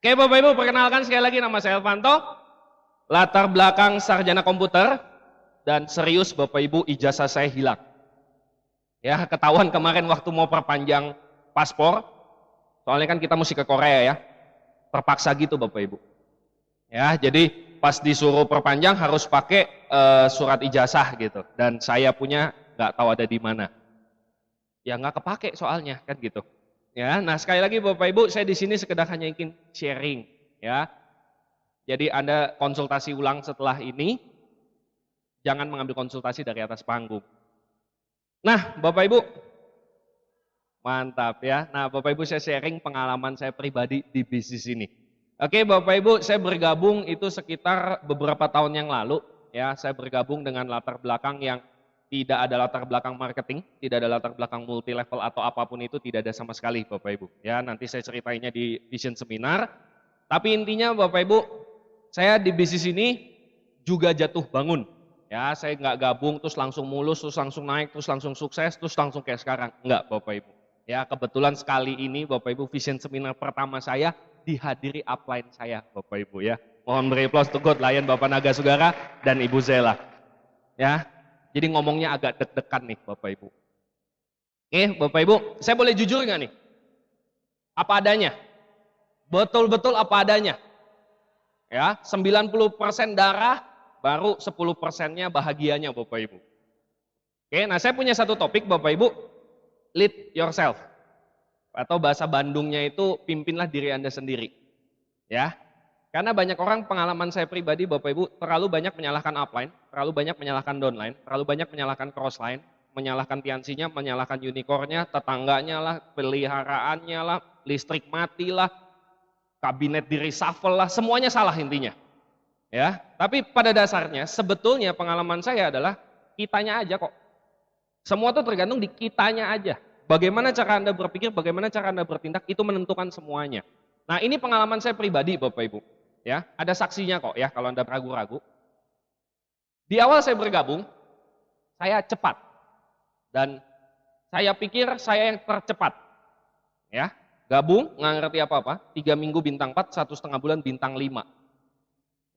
Oke Bapak Ibu, perkenalkan sekali lagi nama saya Elvanto. Latar belakang sarjana komputer dan serius Bapak Ibu ijazah saya hilang. Ya, ketahuan kemarin waktu mau perpanjang paspor. Soalnya kan kita mesti ke Korea ya. Terpaksa gitu Bapak Ibu. Ya, jadi pas disuruh perpanjang harus pakai surat ijazah gitu. Dan saya punya nggak tahu ada di mana. Ya nggak kepake soalnya kan gitu. Ya, nah sekali lagi Bapak Ibu, saya di sini sekedar hanya ingin sharing ya. Jadi Anda konsultasi ulang setelah ini, jangan mengambil konsultasi dari atas panggung. Nah, Bapak Ibu, mantap ya. Nah, Bapak Ibu saya sharing pengalaman saya pribadi di bisnis ini. Oke, Bapak Ibu, saya bergabung itu sekitar beberapa tahun yang lalu ya. Saya bergabung dengan latar belakang yang tidak ada latar belakang marketing, tidak ada latar belakang multi level atau apapun itu, tidak ada sama sekali Bapak Ibu. Ya, nanti saya ceritainnya di Vision Seminar. Tapi intinya Bapak Ibu, saya di bisnis ini juga jatuh bangun. Ya, saya nggak gabung terus langsung mulus, terus langsung naik, terus langsung sukses, terus langsung kayak sekarang. Enggak Bapak Ibu. Ya, kebetulan sekali ini Bapak Ibu Vision Seminar pertama saya dihadiri upline saya Bapak Ibu ya. Mohon beri aplaus to God Lion Bapak Naga Sugara dan Ibu Zela. Ya, jadi ngomongnya agak deg-degan nih Bapak Ibu. Oke Bapak Ibu, saya boleh jujur nggak nih? Apa adanya? Betul-betul apa adanya. Ya, 90% darah, baru 10%-nya bahagianya Bapak Ibu. Oke, nah saya punya satu topik Bapak Ibu, lead yourself. Atau bahasa Bandungnya itu pimpinlah diri Anda sendiri. Ya. Karena banyak orang pengalaman saya pribadi Bapak Ibu terlalu banyak menyalahkan upline, terlalu banyak menyalahkan downline, terlalu banyak menyalahkan crossline, menyalahkan piansinya, menyalahkan unicornnya, tetangganya lah, peliharaannya lah, listrik mati lah, kabinet di reshuffle lah, semuanya salah intinya. Ya, tapi pada dasarnya sebetulnya pengalaman saya adalah kitanya aja kok. Semua itu tergantung di kitanya aja. Bagaimana cara Anda berpikir, bagaimana cara Anda bertindak itu menentukan semuanya. Nah, ini pengalaman saya pribadi Bapak Ibu. Ya, ada saksinya kok ya kalau Anda ragu-ragu. Di awal saya bergabung, saya cepat. Dan saya pikir saya yang tercepat. Ya, gabung nggak ngerti apa-apa, 3 minggu bintang 4, 1,5 bulan bintang 5.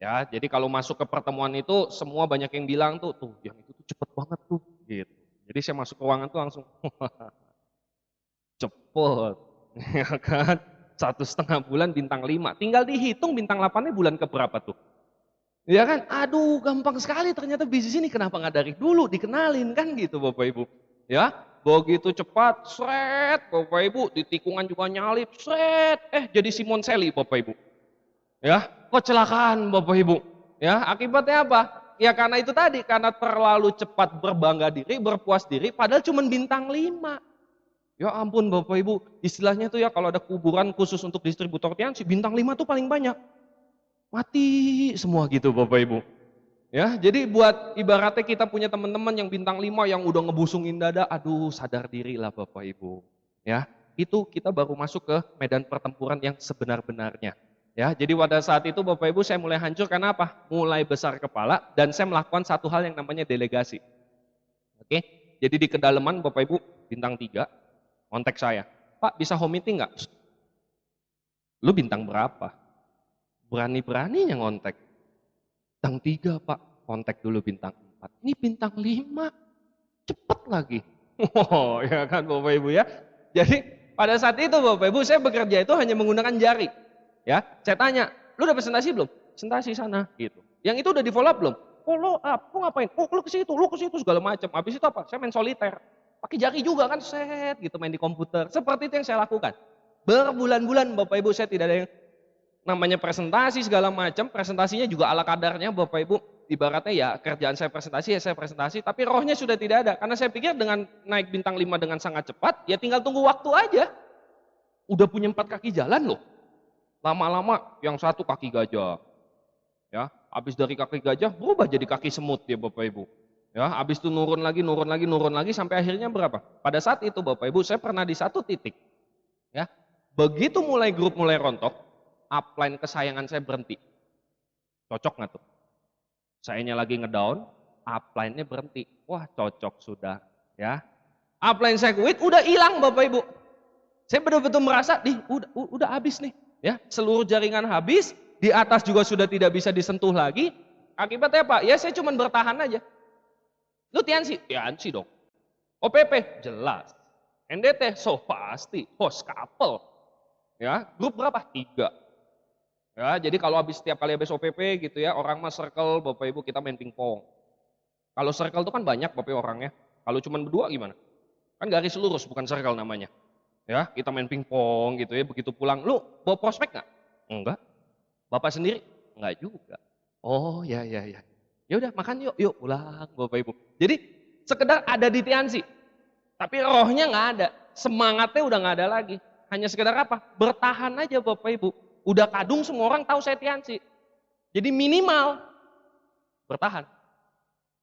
Ya, jadi kalau masuk ke pertemuan itu semua banyak yang bilang tuh yang itu tuh cepet banget tuh gitu. Jadi saya masuk ke ruangan tuh langsung cepet, ya kan? 1,5 bulan bintang 5, tinggal dihitung bintang 8-nya bulan keberapa tuh. Ya kan, aduh gampang sekali ternyata bisnis ini, kenapa nggak dari dulu dikenalin kan gitu Bapak Ibu. Ya, begitu cepat, sret Bapak Ibu, di tikungan juga nyalip, sret, jadi Simon Selly Bapak Ibu. Ya, kecelakaan Bapak Ibu. Ya, akibatnya apa? Ya karena itu tadi, karena terlalu cepat berbangga diri, berpuas diri, padahal cuma bintang 5. Ya ampun Bapak Ibu, istilahnya tuh ya kalau ada kuburan khusus untuk distributor tiansi, bintang 5 tuh paling banyak. Mati semua gitu Bapak Ibu. Ya, jadi buat ibaratnya kita punya teman-teman yang bintang 5 yang udah ngebusungin dada, aduh sadar diri lah Bapak Ibu. Ya, itu kita baru masuk ke medan pertempuran yang sebenar-benarnya. Ya, jadi pada saat itu Bapak Ibu saya mulai hancur karena apa? Mulai besar kepala dan saya melakukan satu hal yang namanya delegasi. Oke, jadi di kedalaman Bapak Ibu bintang 3, kontak saya, Pak bisa home meeting nggak? Lu bintang berapa? Berani-beraninya ngontek. Bintang 3 Pak, kontak dulu bintang 4. Ini bintang 5, cepet lagi. Oh ya kan Bapak Ibu ya. Jadi pada saat itu Bapak Ibu saya bekerja itu hanya menggunakan jari. Ya, saya tanya, lu udah presentasi belum? Presentasi sana gitu. Yang itu udah di follow up belum? Follow up, lu ngapain? Oh lu ke situ segala macam. Habis itu apa? Saya main soliter. Pakai jari juga kan, set gitu main di komputer. Seperti itu yang saya lakukan. Berbulan-bulan Bapak Ibu saya tidak ada yang namanya presentasi segala macam. Presentasinya juga ala kadarnya Bapak Ibu. Ibaratnya ya kerjaan saya presentasi, tapi rohnya sudah tidak ada. Karena saya pikir dengan naik bintang 5 dengan sangat cepat, ya tinggal tunggu waktu aja. Udah punya 4 kaki jalan loh. Lama-lama yang satu kaki gajah. Ya, habis dari kaki gajah berubah jadi kaki semut ya Bapak Ibu. Ya, habis itu nurun lagi sampai akhirnya berapa? Pada saat itu Bapak Ibu saya pernah di satu titik. Ya. Begitu mulai grup mulai rontok, upline kesayangan saya berhenti. Cocok nggak tuh? Sayanya lagi ngedown, upline-nya berhenti. Wah, cocok sudah, ya. Upline saya quit udah hilang Bapak Ibu. Saya betul-betul merasa udah habis nih. Ya, seluruh jaringan habis, di atas juga sudah tidak bisa disentuh lagi. Akibatnya apa? Ya saya cuma bertahan aja. Lu Tiansi? Tiansi dong. OPP? Jelas. NDT? So pasti. Host couple. Ya, grup berapa? 3. Ya, jadi kalau setiap kali habis OPP gitu ya, orang mah circle, Bapak Ibu kita main pingpong. Kalau circle itu kan banyak Bapak Ibu orangnya. Kalau cuma berdua gimana? Kan garis lurus bukan circle namanya. Ya, kita main pingpong gitu ya, begitu pulang, lu bawa prospek nggak? Enggak. Bapak sendiri? Enggak juga. Oh ya ya ya. Ya udah makan yuk, yuk pulang Bapak Ibu. Jadi sekedar ada di Tiansi, tapi rohnya nggak ada, semangatnya udah nggak ada lagi. Hanya sekedar apa? Bertahan aja Bapak Ibu. Udah kadung semua orang tahu saya Tiansi. Jadi minimal bertahan.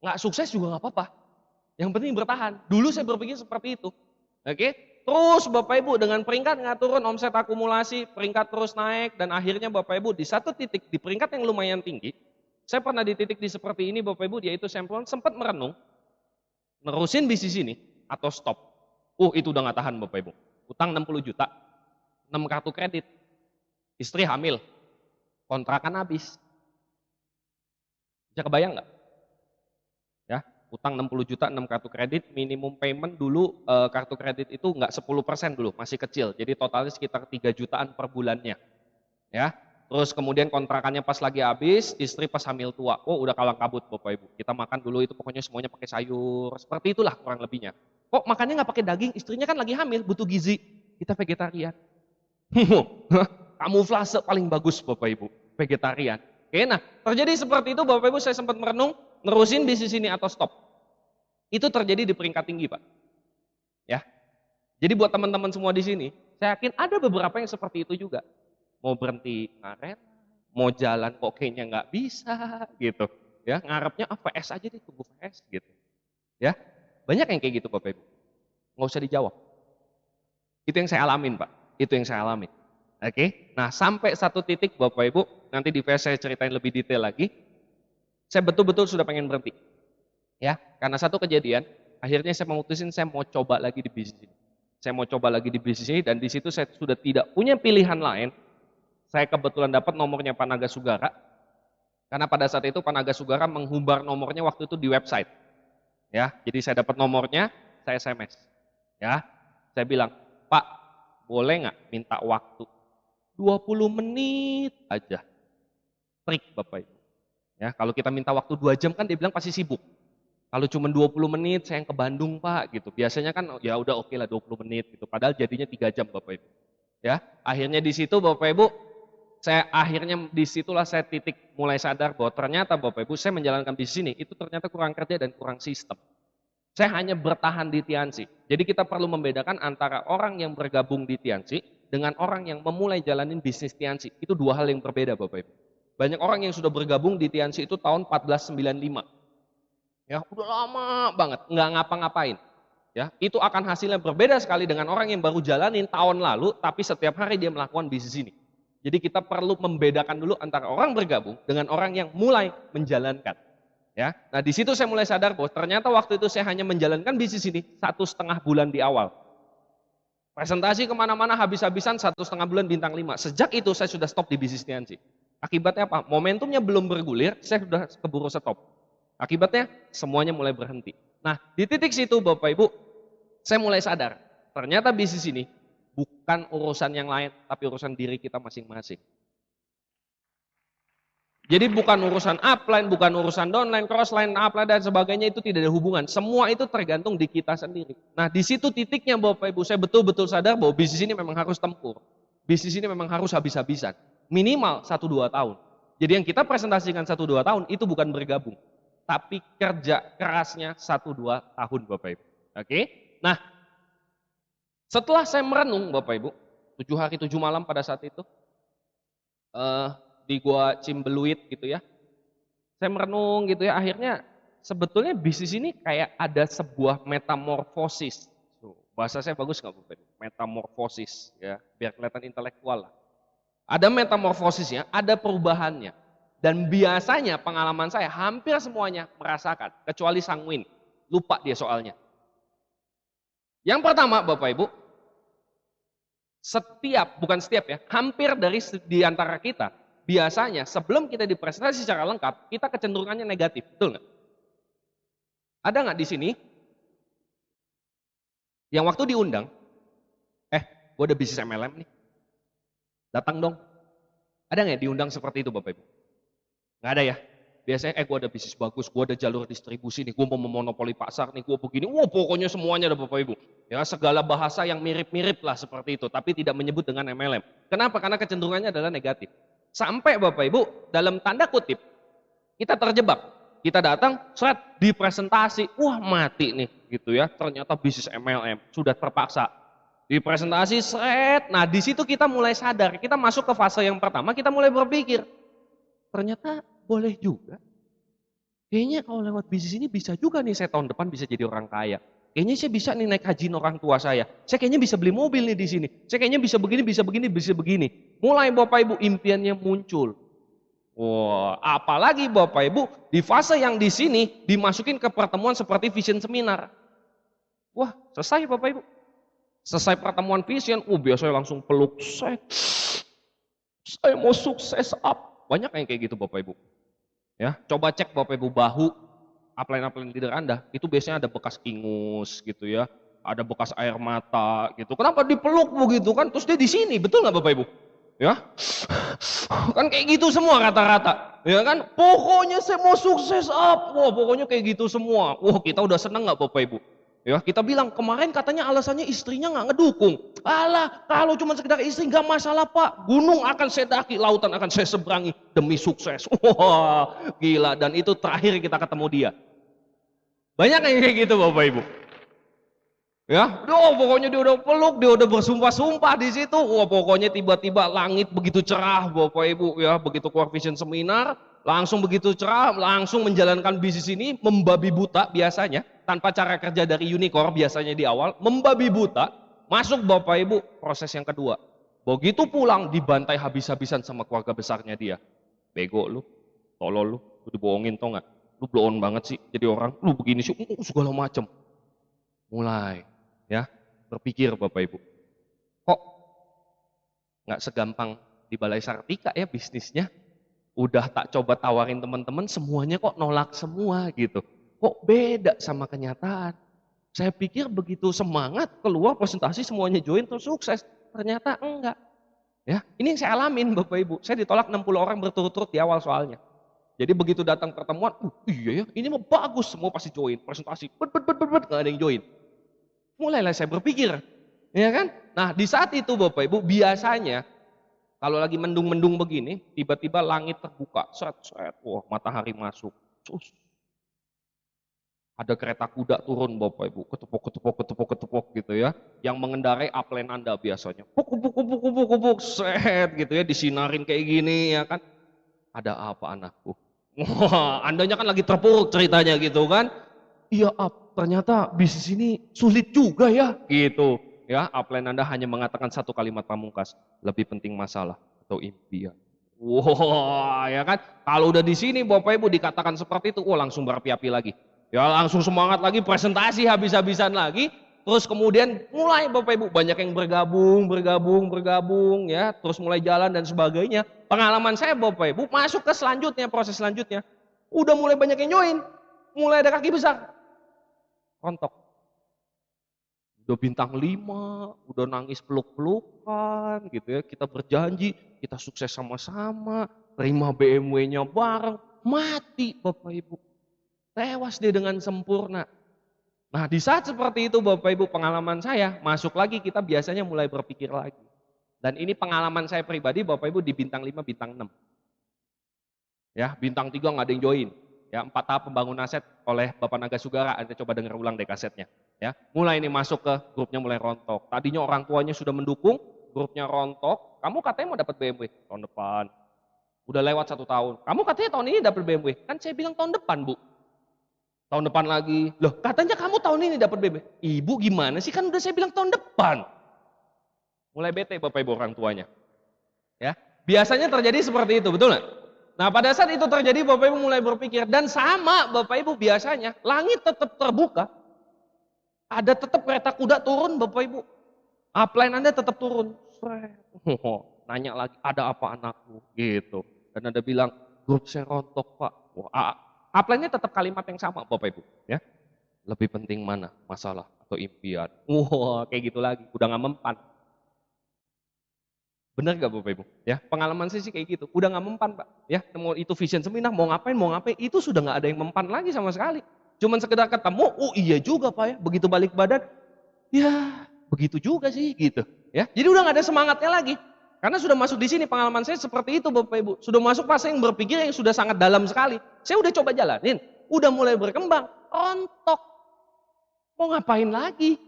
Nggak sukses juga nggak apa-apa. Yang penting bertahan. Dulu saya berpikir seperti itu. Oke? Terus Bapak Ibu dengan peringkat nggak turun, omset akumulasi, peringkat terus naik, dan akhirnya Bapak Ibu di satu titik, di peringkat yang lumayan tinggi, saya pernah di titik di seperti ini Bapak Ibu, yaitu saya sempat merenung, nerusin bisnis ini atau stop. Itu udah nggak tahan Bapak Ibu. Utang 60 juta, 6 kartu kredit, istri hamil, kontrakan habis. Bisa kebayang nggak? Ya, utang 60 juta, 6 kartu kredit, minimum payment dulu kartu kredit itu nggak 10% dulu, masih kecil. Jadi totalnya sekitar 3 jutaan per bulannya. Ya. Terus kemudian kontrakannya pas lagi habis, istri pas hamil tua. Udah kalang kabut Bapak Ibu. Kita makan dulu itu pokoknya semuanya pakai sayur. Seperti itulah kurang lebihnya. Kok makannya nggak pakai daging? Istrinya kan lagi hamil, butuh gizi. Kita vegetarian. Kamuflase paling bagus Bapak Ibu, vegetarian. Oke, nah terjadi seperti itu Bapak Ibu, saya sempat merenung, nerusin bisnis ini atau stop. Itu terjadi di peringkat tinggi Pak. Ya. Jadi buat teman-teman semua di sini, saya yakin ada beberapa yang seperti itu juga. Mau berhenti ngaret, mau jalan kok kayaknya nggak bisa gitu. Ya, ngarepnya VS aja deh, tunggu VS gitu. Ya. Banyak yang kayak gitu Bapak Ibu. Nggak usah dijawab. Itu yang saya alamin Pak. Itu yang saya alamin. Oke, nah sampai satu titik Bapak Ibu, nanti di VS saya ceritain lebih detail lagi. Saya betul-betul sudah pengen berhenti. Ya, karena satu kejadian, akhirnya saya memutusin saya mau coba lagi di bisnis ini. Saya mau coba lagi di bisnis ini dan di situ saya sudah tidak punya pilihan lain. Saya kebetulan dapat nomornya Pak Naga Sugara. Karena pada saat itu Pak Naga Sugara menghumbar nomornya waktu itu di website. Ya, jadi saya dapat nomornya, saya SMS. Ya, saya bilang, "Pak, boleh nggak minta waktu 20 menit aja." Trik Bapak Ibu. Ya, kalau kita minta waktu 2 jam kan dia bilang pasti sibuk. Kalau cuma 20 menit saya yang ke Bandung Pak gitu. Biasanya kan ya udah oke lah 20 menit gitu. Padahal jadinya 3 jam Bapak Ibu. Ya, akhirnya di situ Bapak Ibu, akhirnya disitulah saya titik mulai sadar bahwa ternyata Bapak Ibu saya menjalankan bisnis ini itu ternyata kurang kerja dan kurang sistem. Saya hanya bertahan di Tiansi. Jadi kita perlu membedakan antara orang yang bergabung di Tiansi dengan orang yang memulai jalanin bisnis Tiansi. Itu 2 hal yang berbeda Bapak Ibu. Banyak orang yang sudah bergabung di Tiansi itu tahun 1495. Ya, udah lama banget, nggak ngapa-ngapain. Ya, itu akan hasilnya berbeda sekali dengan orang yang baru jalanin tahun lalu, tapi setiap hari dia melakukan bisnis ini. Jadi kita perlu membedakan dulu antara orang bergabung dengan orang yang mulai menjalankan. Ya, nah di situ saya mulai sadar bahwa ternyata waktu itu saya hanya menjalankan bisnis ini 1,5 bulan di awal. Presentasi kemana-mana habis-habisan 1,5 bulan bintang 5. Sejak itu saya sudah stop di bisnis Tiansi. Akibatnya apa? Momentumnya belum bergulir, saya sudah keburu stop. Akibatnya semuanya mulai berhenti. Nah di titik situ Bapak Ibu, saya mulai sadar. Ternyata bisnis ini bukan urusan yang lain, tapi urusan diri kita masing-masing. Jadi bukan urusan upline, bukan urusan downline, crossline, upline dan sebagainya itu tidak ada hubungan. Semua itu tergantung di kita sendiri. Nah di situ titiknya Bapak Ibu, saya betul-betul sadar bahwa bisnis ini memang harus tempur. Bisnis ini memang harus habis-habisan. Minimal 1-2 tahun. Jadi yang kita presentasikan 1-2 tahun itu bukan bergabung. Tapi kerja kerasnya 1-2 tahun Bapak Ibu. Oke? Nah setelah saya merenung Bapak Ibu, 7 hari 7 malam pada saat itu, di Gua Cimbeluit gitu ya. Saya merenung gitu ya, akhirnya sebetulnya bisnis ini kayak ada sebuah metamorfosis. Bahasa saya bagus nggak Bu? Metamorfosis ya, biar kelihatan intelektual lah. Ada metamorfosisnya, ada perubahannya. Dan biasanya pengalaman saya hampir semuanya merasakan, kecuali Sang Win. Lupa dia soalnya. Yang pertama Bapak Ibu, bukan setiap ya, hampir di antara kita, biasanya sebelum kita dipresentasi secara lengkap, kita kecenderungannya negatif, betul nggak? Ada nggak di sini yang waktu diundang, gue udah bisnis MLM nih, datang dong. Ada nggak diundang seperti itu Bapak Ibu? Nggak ada ya? Biasanya, gue ada bisnis bagus, gue ada jalur distribusi nih, gue mau memonopoli pasar nih, gue begini, pokoknya semuanya ada Bapak Ibu. Ya, segala bahasa yang mirip-mirip lah seperti itu, tapi tidak menyebut dengan MLM. Kenapa? Karena kecenderungannya adalah negatif. Sampai Bapak Ibu, dalam tanda kutip, kita terjebak. Kita datang, di presentasi, wah mati nih, gitu ya. Ternyata bisnis MLM, sudah terpaksa. Di presentasi, nah di situ kita mulai sadar, kita masuk ke fase yang pertama, kita mulai berpikir, ternyata boleh juga. Kayaknya kalau lewat bisnis ini bisa juga nih saya tahun depan bisa jadi orang kaya. Kayaknya saya bisa nih naik haji orang tua saya. Saya kayaknya bisa beli mobil nih di sini. Saya kayaknya bisa begini, bisa begini, bisa begini. Mulai Bapak Ibu impiannya muncul. Wah, apalagi Bapak Ibu di fase yang di sini dimasukin ke pertemuan seperti vision seminar. Wah, selesai Bapak Ibu. Selesai pertemuan vision, biasanya langsung peluk saya mau sukses up. Banyak yang kayak gitu Bapak Ibu. Ya, coba cek Bapak Ibu bahu upline leader Anda, itu biasanya ada bekas ingus gitu ya. Ada bekas air mata gitu. Kenapa dipeluk begitu kan? Terus dia di sini, betul nggak Bapak Ibu? Ya. Kan kayak gitu semua rata-rata. Ya kan? Pokoknya saya mau sukses up. Wah, pokoknya kayak gitu semua. Wah, kita udah seneng nggak Bapak Ibu? Ya, kita bilang kemarin katanya alasannya istrinya nggak ngedukung. Alah, kalau cuma sekedar istri nggak masalah Pak. Gunung akan saya daki, lautan akan saya seberangi demi sukses. Wah, gila. Dan itu terakhir kita ketemu dia. Banyak yang kayak gitu Bapak Ibu. Ya, pokoknya dia udah peluk, dia udah bersumpah-sumpah di situ. Wah, pokoknya tiba-tiba langit begitu cerah Bapak Ibu ya, begitu keluar vision seminar, langsung begitu cerah, langsung menjalankan bisnis ini membabi buta biasanya, tanpa cara kerja dari unicorn biasanya di awal, membabi buta, masuk Bapak Ibu proses yang kedua. Begitu pulang dibantai habis-habisan sama keluarga besarnya dia. Bego lu, tolol lu dibohongin tau nggak? Lu blow on banget sih jadi orang, lu begini sih, segala macam. Mulai ya berpikir Bapak Ibu, kok nggak segampang di Balai Sartika ya bisnisnya, udah tak coba tawarin teman-teman semuanya kok nolak semua gitu, kok beda sama kenyataan. Saya pikir begitu semangat keluar presentasi semuanya join terus sukses, ternyata enggak. Ya, ini yang saya alamin Bapak Ibu, saya ditolak 60 orang berturut-turut di awal soalnya. Jadi begitu datang pertemuan, iya ya ini mah bagus, semua pasti join presentasi, nggak ada yang join. Mulailah saya berpikir, ya kan? Nah di saat itu Bapak Ibu biasanya kalau lagi mendung-mendung begini, tiba-tiba langit terbuka, wah matahari masuk, ada kereta kuda turun Bapak Ibu, ketepuk gitu ya, yang mengendarai upline Anda biasanya, puk, gitu ya, disinarin kayak gini ya kan? Ada apa anakku? Wah, Andanya kan lagi terpuruk ceritanya gitu kan? Iya ternyata bisnis ini sulit juga ya gitu ya. Upline Anda hanya mengatakan satu kalimat pamungkas, lebih penting masalah atau impian. Wah ya kan, kalau udah di sini Bapak Ibu dikatakan seperti itu, langsung berapi-api lagi ya, langsung semangat lagi, presentasi habis-habisan lagi. Terus kemudian mulai Bapak Ibu banyak yang bergabung ya, terus mulai jalan dan sebagainya. Pengalaman saya Bapak Ibu masuk ke selanjutnya, proses selanjutnya udah mulai banyak yang join, mulai ada kaki besar rontok. Udah bintang 5, udah nangis peluk-pelukan gitu ya. Kita berjanji, kita sukses sama-sama, terima BMW-nya bareng, mati Bapak Ibu. Tewas dia dengan sempurna. Nah di saat seperti itu Bapak Ibu pengalaman saya, masuk lagi kita biasanya mulai berpikir lagi. Dan ini pengalaman saya pribadi Bapak Ibu di bintang 5, bintang 6. Ya, bintang 3 nggak ada yang join. Ya, 4 tahap pembangunan aset oleh Bapak Naga Sugara, Anda coba dengar ulang deh kasetnya. Ya, mulai ini masuk ke grupnya mulai rontok. Tadinya orang tuanya sudah mendukung, grupnya rontok. Kamu katanya mau dapat BMW tahun depan. Udah lewat 1 tahun. Kamu katanya tahun ini dapat BMW. Kan saya bilang tahun depan, Bu. Tahun depan lagi. Loh, katanya kamu tahun ini dapat BMW. Ibu gimana sih? Kan udah saya bilang tahun depan. Mulai bete Bapak Ibu orang tuanya. Ya, biasanya terjadi seperti itu, betul nggak? Nah pada saat itu terjadi Bapak Ibu mulai berpikir, dan sama Bapak Ibu biasanya langit tetap terbuka, ada tetap kereta kuda turun Bapak Ibu, upline Anda tetap turun, Nanya lagi, ada apa anakku? Gitu. Dan ada bilang, grup saya rontok Pak. Wah, upline-nya tetap kalimat yang sama Bapak Ibu. Ya. Lebih penting mana? Masalah atau impian? Wah, kayak gitu lagi. Udah gak mempan. Bener gak Bapak Ibu? Ya, pengalaman saya sih kayak gitu. Udah gak mempan Pak. Ya, mau itu vision seminar, mau ngapain, itu sudah gak ada yang mempan lagi sama sekali. Cuman sekedar ketemu, oh iya juga Pak ya. Begitu balik badan, ya begitu juga sih gitu. Ya, jadi udah gak ada semangatnya lagi. Karena sudah masuk di sini pengalaman saya seperti itu Bapak Ibu. Sudah masuk fase yang berpikir yang sudah sangat dalam sekali. Saya udah coba jalanin, udah mulai berkembang, rontok. Mau ngapain lagi?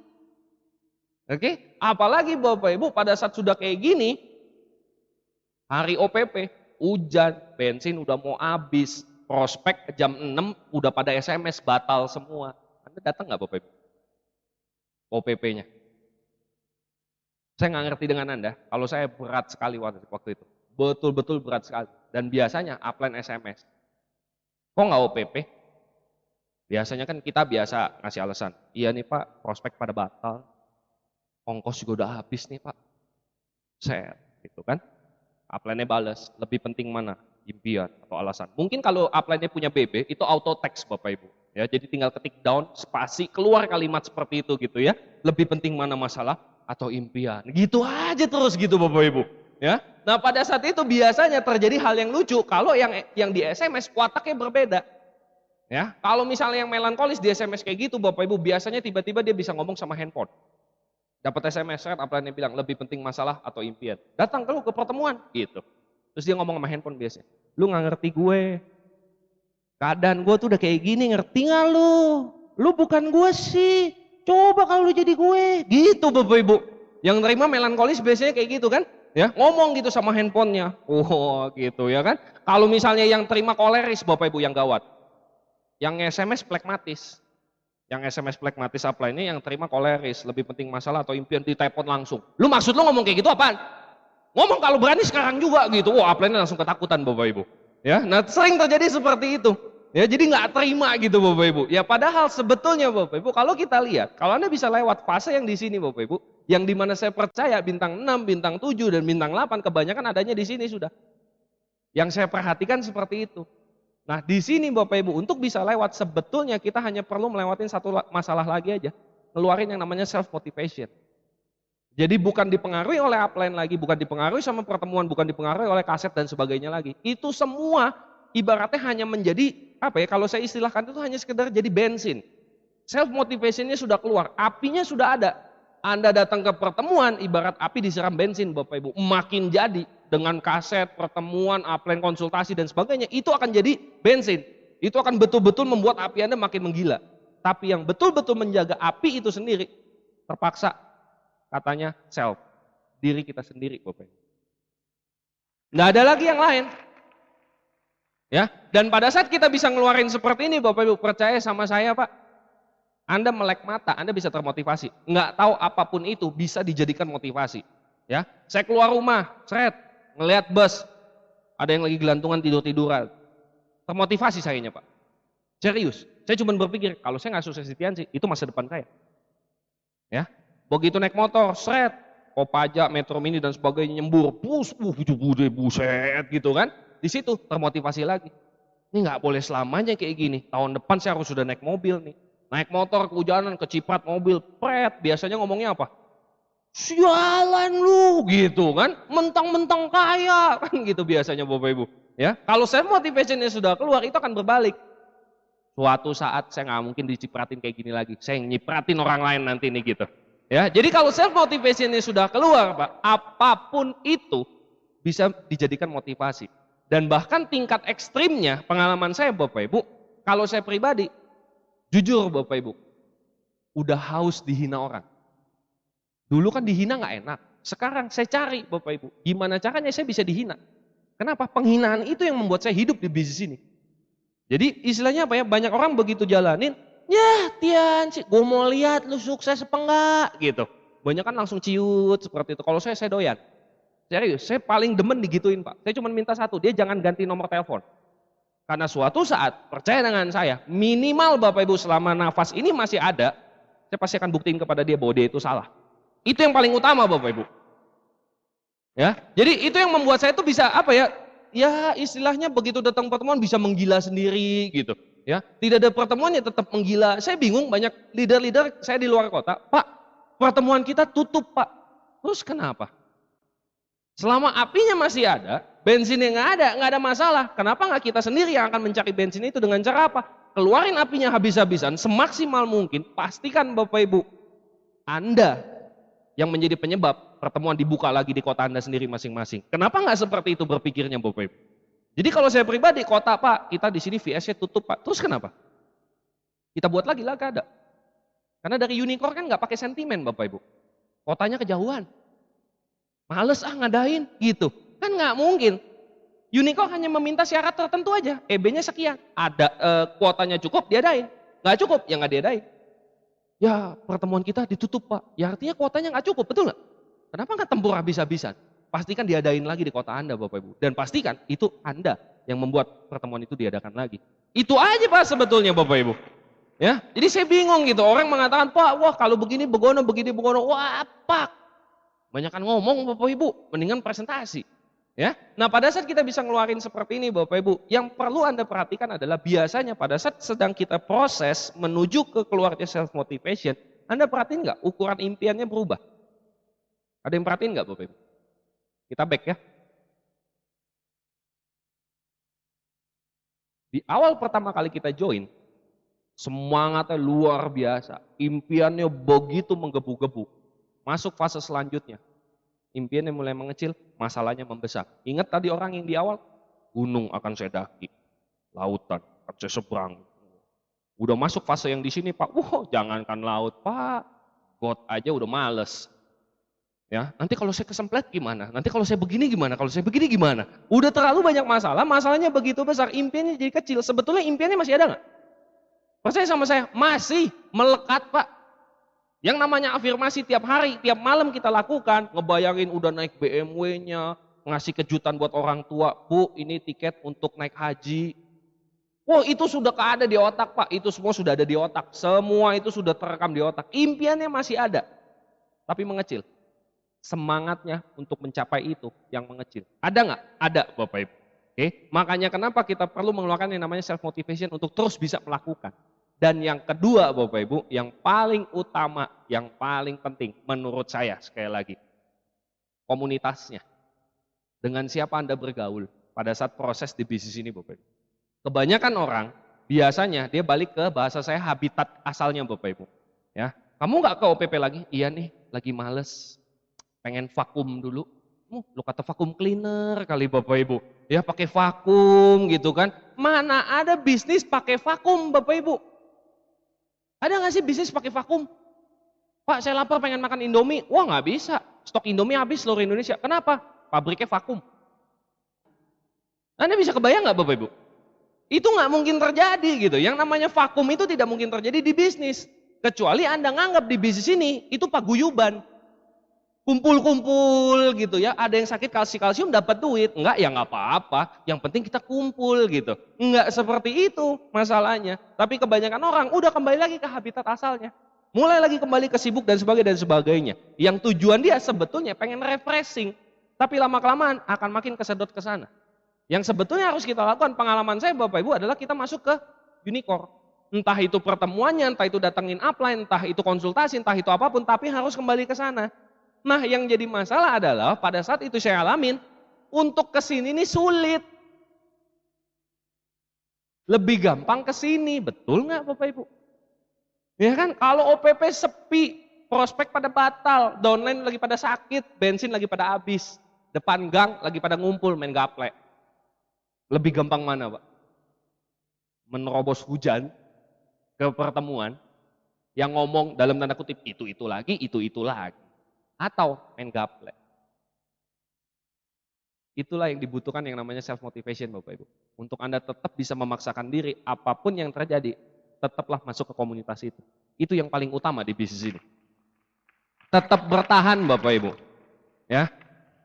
Oke, apalagi Bapak Ibu pada saat sudah kayak gini, hari OPP, hujan, bensin udah mau habis, prospek jam 6 udah pada SMS batal semua. Anda datang nggak Bapak Ibu? OPP-nya. Saya nggak ngerti dengan Anda, kalau saya berat sekali waktu itu. Betul-betul berat sekali. Dan biasanya upline SMS. Kok nggak OPP? Biasanya kan kita biasa ngasih alasan. Iya nih Pak, prospek pada batal. Ongkos juga udah habis nih Pak. Set, gitu kan. Upline-nya balas, lebih penting mana? Impian atau alasan. Mungkin kalau upline-nya punya BB, itu auto text Bapak Ibu. Ya, jadi tinggal ketik down, spasi, keluar kalimat seperti itu gitu ya. Lebih penting mana masalah atau impian. Gitu aja terus gitu Bapak Ibu. Ya. Nah pada saat itu biasanya terjadi hal yang lucu kalau yang di SMS wataknya berbeda. Ya, kalau misalnya yang melankolis di SMS kayak gitu Bapak Ibu, biasanya tiba-tiba dia bisa ngomong sama handphone. Dapat SMS, upline-nya bilang lebih penting masalah atau impian. Datang ke pertemuan gitu. Terus dia ngomong sama handphone biasanya. Lu gak ngerti gue. Keadaan gue tuh udah kayak gini, ngerti gak lu? Lu bukan gue sih. Coba kalau lu jadi gue. Gitu Bapak Ibu. Yang terima melankolis biasanya kayak gitu kan? Ya, ngomong gitu sama handphonenya. Oh, gitu ya kan? Kalau misalnya yang terima koleris Bapak Ibu yang gawat. Yang SMS plekmatis. Yang SMS plekmatis upline-nya yang terima koleris. Lebih penting masalah atau impian ditelepon langsung. Lu maksud lu ngomong kayak gitu apaan? Ngomong kalau berani sekarang juga gitu. Wah, upline-nya langsung ketakutan Bapak Ibu. Ya, nah sering terjadi seperti itu. Ya, jadi nggak terima gitu Bapak Ibu. Ya padahal sebetulnya Bapak Ibu, kalau kita lihat, kalau Anda bisa lewat fase yang di sini Bapak Ibu, yang dimana saya percaya bintang 6, bintang 7, dan bintang 8 kebanyakan adanya di sini sudah. Yang saya perhatikan seperti itu. Nah di sini Bapak Ibu, untuk bisa lewat sebetulnya kita hanya perlu melewatin satu masalah lagi aja. Ngeluarin yang namanya self motivation. Jadi bukan dipengaruhi oleh upline lagi, bukan dipengaruhi sama pertemuan, bukan dipengaruhi oleh kaset dan sebagainya lagi. Itu semua ibaratnya hanya menjadi, apa ya, kalau saya istilahkan itu hanya sekedar jadi bensin. Self motivationnya sudah keluar, apinya sudah ada. Anda datang ke pertemuan, ibarat api disiram bensin Bapak Ibu. Makin jadi. Dengan kaset, pertemuan, upline konsultasi dan sebagainya, itu akan jadi bensin. Itu akan betul-betul membuat api Anda makin menggila. Tapi yang betul-betul menjaga api itu sendiri, terpaksa katanya self, diri kita sendiri Bapak Ibu. Nggak ada lagi yang lain. Ya, dan pada saat kita bisa ngeluarin seperti ini Bapak Ibu, percaya sama saya Pak, Anda melek mata, Anda bisa termotivasi. Nggak tahu apapun itu bisa dijadikan motivasi. Ya, saya keluar rumah, seret, ngelihat bus, ada yang lagi gelantungan tidur-tiduran. Termotivasi sayanya Pak. Serius, saya cuma berpikir kalau saya nggak sukses di Tiansi, itu masa depan saya. Ya, begitu naik motor, seret, Kopaja, Metro Mini dan sebagainya nyembur, buset gitu kan. Di situ termotivasi lagi. Ini nggak boleh selamanya kayak gini. Tahun depan saya harus sudah naik mobil nih. Naik motor kehujanan, keciprat mobil, pret. Biasanya ngomongnya apa? Sialan lu gitu kan, mentang-mentang kaya kan gitu biasanya Bapak Ibu. Ya, kalau self motivationnya sudah keluar itu akan berbalik. Suatu saat saya nggak mungkin dicipratin kayak gini lagi, saya nyipratin orang lain nanti nih gitu. Ya, jadi kalau self motivationnya sudah keluar Pak, apapun itu bisa dijadikan motivasi. Dan bahkan tingkat ekstrimnya pengalaman saya Bapak Ibu, kalau saya pribadi, jujur Bapak Ibu, udah haus dihina orang. Dulu kan dihina nggak enak. Sekarang saya cari Bapak Ibu, gimana caranya saya bisa dihina. Kenapa? Penghinaan itu yang membuat saya hidup di bisnis ini. Jadi istilahnya apa ya, banyak orang begitu jalanin, ya Tian, gue mau lihat lu sukses apa enggak gitu. Banyak kan langsung ciut seperti itu. Kalau saya doyan. Serius, saya paling demen digituin Pak. Saya cuma minta satu, dia jangan ganti nomor telepon. Karena suatu saat, percaya dengan saya, minimal Bapak Ibu selama nafas ini masih ada, saya pasti akan buktiin kepada dia bahwa dia itu salah. Itu yang paling utama Bapak Ibu. Ya, jadi itu yang membuat saya tuh bisa apa ya? Ya istilahnya begitu datang pertemuan bisa menggila sendiri gitu. Ya, tidak ada pertemuan ya tetap menggila. Saya bingung banyak leader-leader saya di luar kota, Pak, pertemuan kita tutup Pak. Terus kenapa? Selama apinya masih ada, bensinnya nggak ada masalah. Kenapa nggak kita sendiri yang akan mencari bensin itu dengan cara apa? Keluarin apinya habis-habisan, semaksimal mungkin. Pastikan Bapak Ibu, Anda yang menjadi penyebab pertemuan dibuka lagi di kota Anda sendiri masing-masing. Kenapa nggak seperti itu berpikirnya Bapak Ibu? Jadi kalau saya pribadi, kota Pak, kita di sini VS-nya tutup Pak. Terus kenapa? Kita buat lagi lah ada. Karena dari unicorn kan nggak pakai sentimen Bapak Ibu. Kotanya kejauhan. Males ngadain gitu. Kan nggak mungkin. Unicorn hanya meminta syarat tertentu aja. EB-nya sekian. Ada kuotanya cukup, diadain. Nggak cukup, ya nggak diadain. Ya pertemuan kita ditutup Pak. Ya artinya kuotanya nggak cukup, betul nggak? Kenapa nggak tempur habis-habisan? Pastikan diadain lagi di kota Anda Bapak Ibu. Dan pastikan itu Anda yang membuat pertemuan itu diadakan lagi. Itu aja Pak sebetulnya Bapak Ibu. Ya, jadi saya bingung gitu. Orang mengatakan Pak, wah kalau begini begono, begini begono. Wah Pak. Banyakan ngomong Bapak Ibu, mendingan presentasi. Ya. Nah pada saat kita bisa ngeluarin seperti ini Bapak Ibu, yang perlu Anda perhatikan adalah biasanya pada saat sedang kita proses menuju ke keluarnya self motivation, Anda perhatiin nggak ukuran impiannya berubah? Ada yang perhatiin nggak Bapak Ibu? Kita back ya. Di awal pertama kali kita join, semangatnya luar biasa, impiannya begitu menggebu-gebu. Masuk fase selanjutnya, impiannya mulai mengecil, masalahnya membesar. Ingat tadi orang yang di awal, gunung akan saya daki, lautan akan saya seberang. Udah masuk fase yang di sini Pak, jangankan laut Pak, got aja udah males. Ya, nanti kalau saya kesemplet gimana? Nanti kalau saya begini gimana? Kalau saya begini gimana? Udah terlalu banyak masalah, masalahnya begitu besar, impiannya jadi kecil. Sebetulnya impiannya masih ada nggak? Percaya sama saya, masih melekat Pak. Yang namanya afirmasi tiap hari, tiap malam kita lakukan, ngebayangin udah naik BMW-nya, ngasih kejutan buat orang tua, Bu ini tiket untuk naik haji. Wah itu sudah ada di otak Pak, itu semua sudah ada di otak, semua itu sudah terekam di otak. Impiannya masih ada, tapi mengecil. Semangatnya untuk mencapai itu yang mengecil. Ada nggak? Ada Bapak Ibu. Oke, makanya kenapa kita perlu mengeluarkan yang namanya self motivation untuk terus bisa melakukan. Dan yang kedua Bapak Ibu, yang paling utama, yang paling penting menurut saya sekali lagi, komunitasnya. Dengan siapa Anda bergaul pada saat proses di bisnis ini Bapak Ibu. Kebanyakan orang biasanya dia balik ke bahasa saya habitat asalnya Bapak Ibu. Ya, kamu nggak ke OPP lagi? Iya nih, lagi males, pengen vakum dulu. Lu kata vakum cleaner kali Bapak Ibu. Ya pakai vakum gitu kan. Mana ada bisnis pakai vakum Bapak Ibu? Ada nggak sih bisnis pakai vakum? Pak saya lapar pengen makan Indomie. Wah nggak bisa, stok Indomie habis seluruh Indonesia. Kenapa? Pabriknya vakum. Anda bisa kebayang nggak Bapak Ibu? Itu nggak mungkin terjadi gitu. Yang namanya vakum itu tidak mungkin terjadi di bisnis. Kecuali Anda nganggap di bisnis ini itu paguyuban. Kumpul-kumpul gitu ya, ada yang sakit kalsium dapat duit, enggak ya enggak apa-apa, yang penting kita kumpul gitu. Enggak seperti itu masalahnya, tapi kebanyakan orang udah kembali lagi ke habitat asalnya. Mulai lagi kembali ke sibuk dan sebagainya. Yang tujuan dia sebetulnya pengen refreshing, tapi lama-kelamaan akan makin kesedot ke sana. Yang sebetulnya harus kita lakukan, pengalaman saya Bapak Ibu adalah kita masuk ke unicorn. Entah itu pertemuannya, entah itu datengin upline, entah itu konsultasi, entah itu apapun, tapi harus kembali ke sana. Nah yang jadi masalah adalah pada saat itu saya alamin, untuk kesini ini sulit. Lebih gampang kesini, betul nggak Bapak Ibu? Ya kan, kalau OPP sepi, prospek pada batal, downline lagi pada sakit, bensin lagi pada habis, depan gang lagi pada ngumpul main gaple. Lebih gampang mana Pak? Menerobos hujan ke pertemuan, yang ngomong dalam tanda kutip itu lagi, itu lagi. Atau main gaple. Itulah yang dibutuhkan yang namanya self motivation Bapak Ibu. Untuk Anda tetap bisa memaksakan diri apapun yang terjadi, tetaplah masuk ke komunitas itu. Itu yang paling utama di bisnis ini. Tetap bertahan Bapak Ibu. Ya.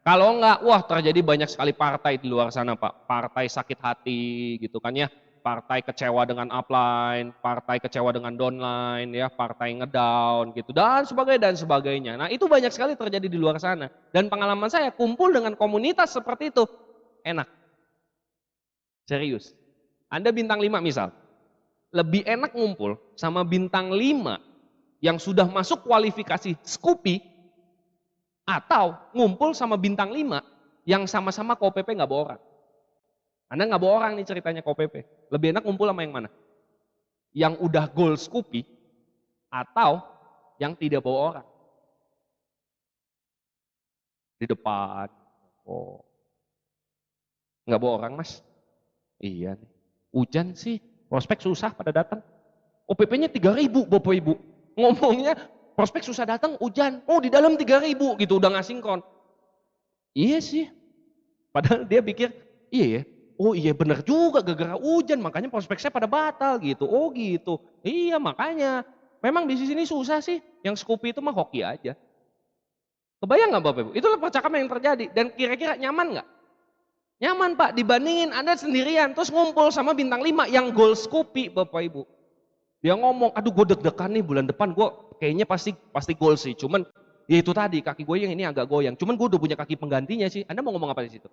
Kalau enggak, wah terjadi banyak sekali partai di luar sana Pak. Partai sakit hati gitu kan ya. partai kecewa dengan upline, partai kecewa dengan downline, ya, partai ngedown gitu dan sebagainya. Nah, itu banyak sekali terjadi di luar sana. Dan pengalaman saya kumpul dengan komunitas seperti itu enak. Serius. Anda bintang 5 misal. Lebih enak ngumpul sama bintang 5 yang sudah masuk kualifikasi Scoopy atau ngumpul sama bintang 5 yang sama-sama KOPP nggak bawa orang. Anda nggak bawa orang nih ceritanya KOPP. Lebih enak ngumpul sama yang mana? Yang udah goal Scoopy atau yang tidak bawa orang? Di depan. Oh. Nggak bawa orang, Mas? Iya nih. Hujan sih, prospek susah pada datang. OPP-nya 3.000 Bapak Ibu. Ngomongnya prospek susah datang, hujan. Oh, di dalam 3.000 gitu, udah nggak sinkron. Iya sih. Padahal dia pikir, iya ya. Oh iya benar juga, gara-gara hujan makanya prospek saya pada batal gitu. Oh gitu. Iya makanya. Memang bisnis ini susah sih. Yang Scoopy itu mah hoki aja. Kebayang nggak Bapak Ibu? Itulah percakapan yang terjadi. Dan kira-kira nyaman nggak? Nyaman Pak, dibandingin Anda sendirian. Terus ngumpul sama bintang 5 yang goal Scoopy Bapak Ibu. Dia ngomong, aduh gue deg-degan nih bulan depan gue kayaknya pasti goal sih. Cuman ya itu tadi kaki gue yang ini agak goyang. Cuman gue udah punya kaki penggantinya sih. Anda mau ngomong apa di situ?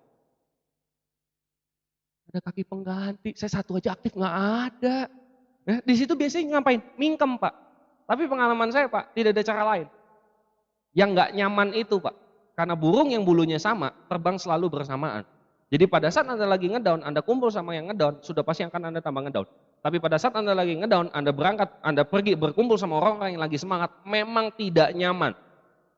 Ada kaki pengganti, saya satu aja aktif nggak ada. Ya, di situ biasanya ngapain? Mingkem Pak. Tapi pengalaman saya Pak, tidak ada cara lain. Yang nggak nyaman itu Pak, karena burung yang bulunya sama, terbang selalu bersamaan. Jadi pada saat Anda lagi ngedown, Anda kumpul sama yang ngedown, sudah pasti akan Anda tambah ngedown. Tapi pada saat Anda lagi ngedown, Anda berangkat, Anda pergi berkumpul sama orang-orang yang lagi semangat, memang tidak nyaman.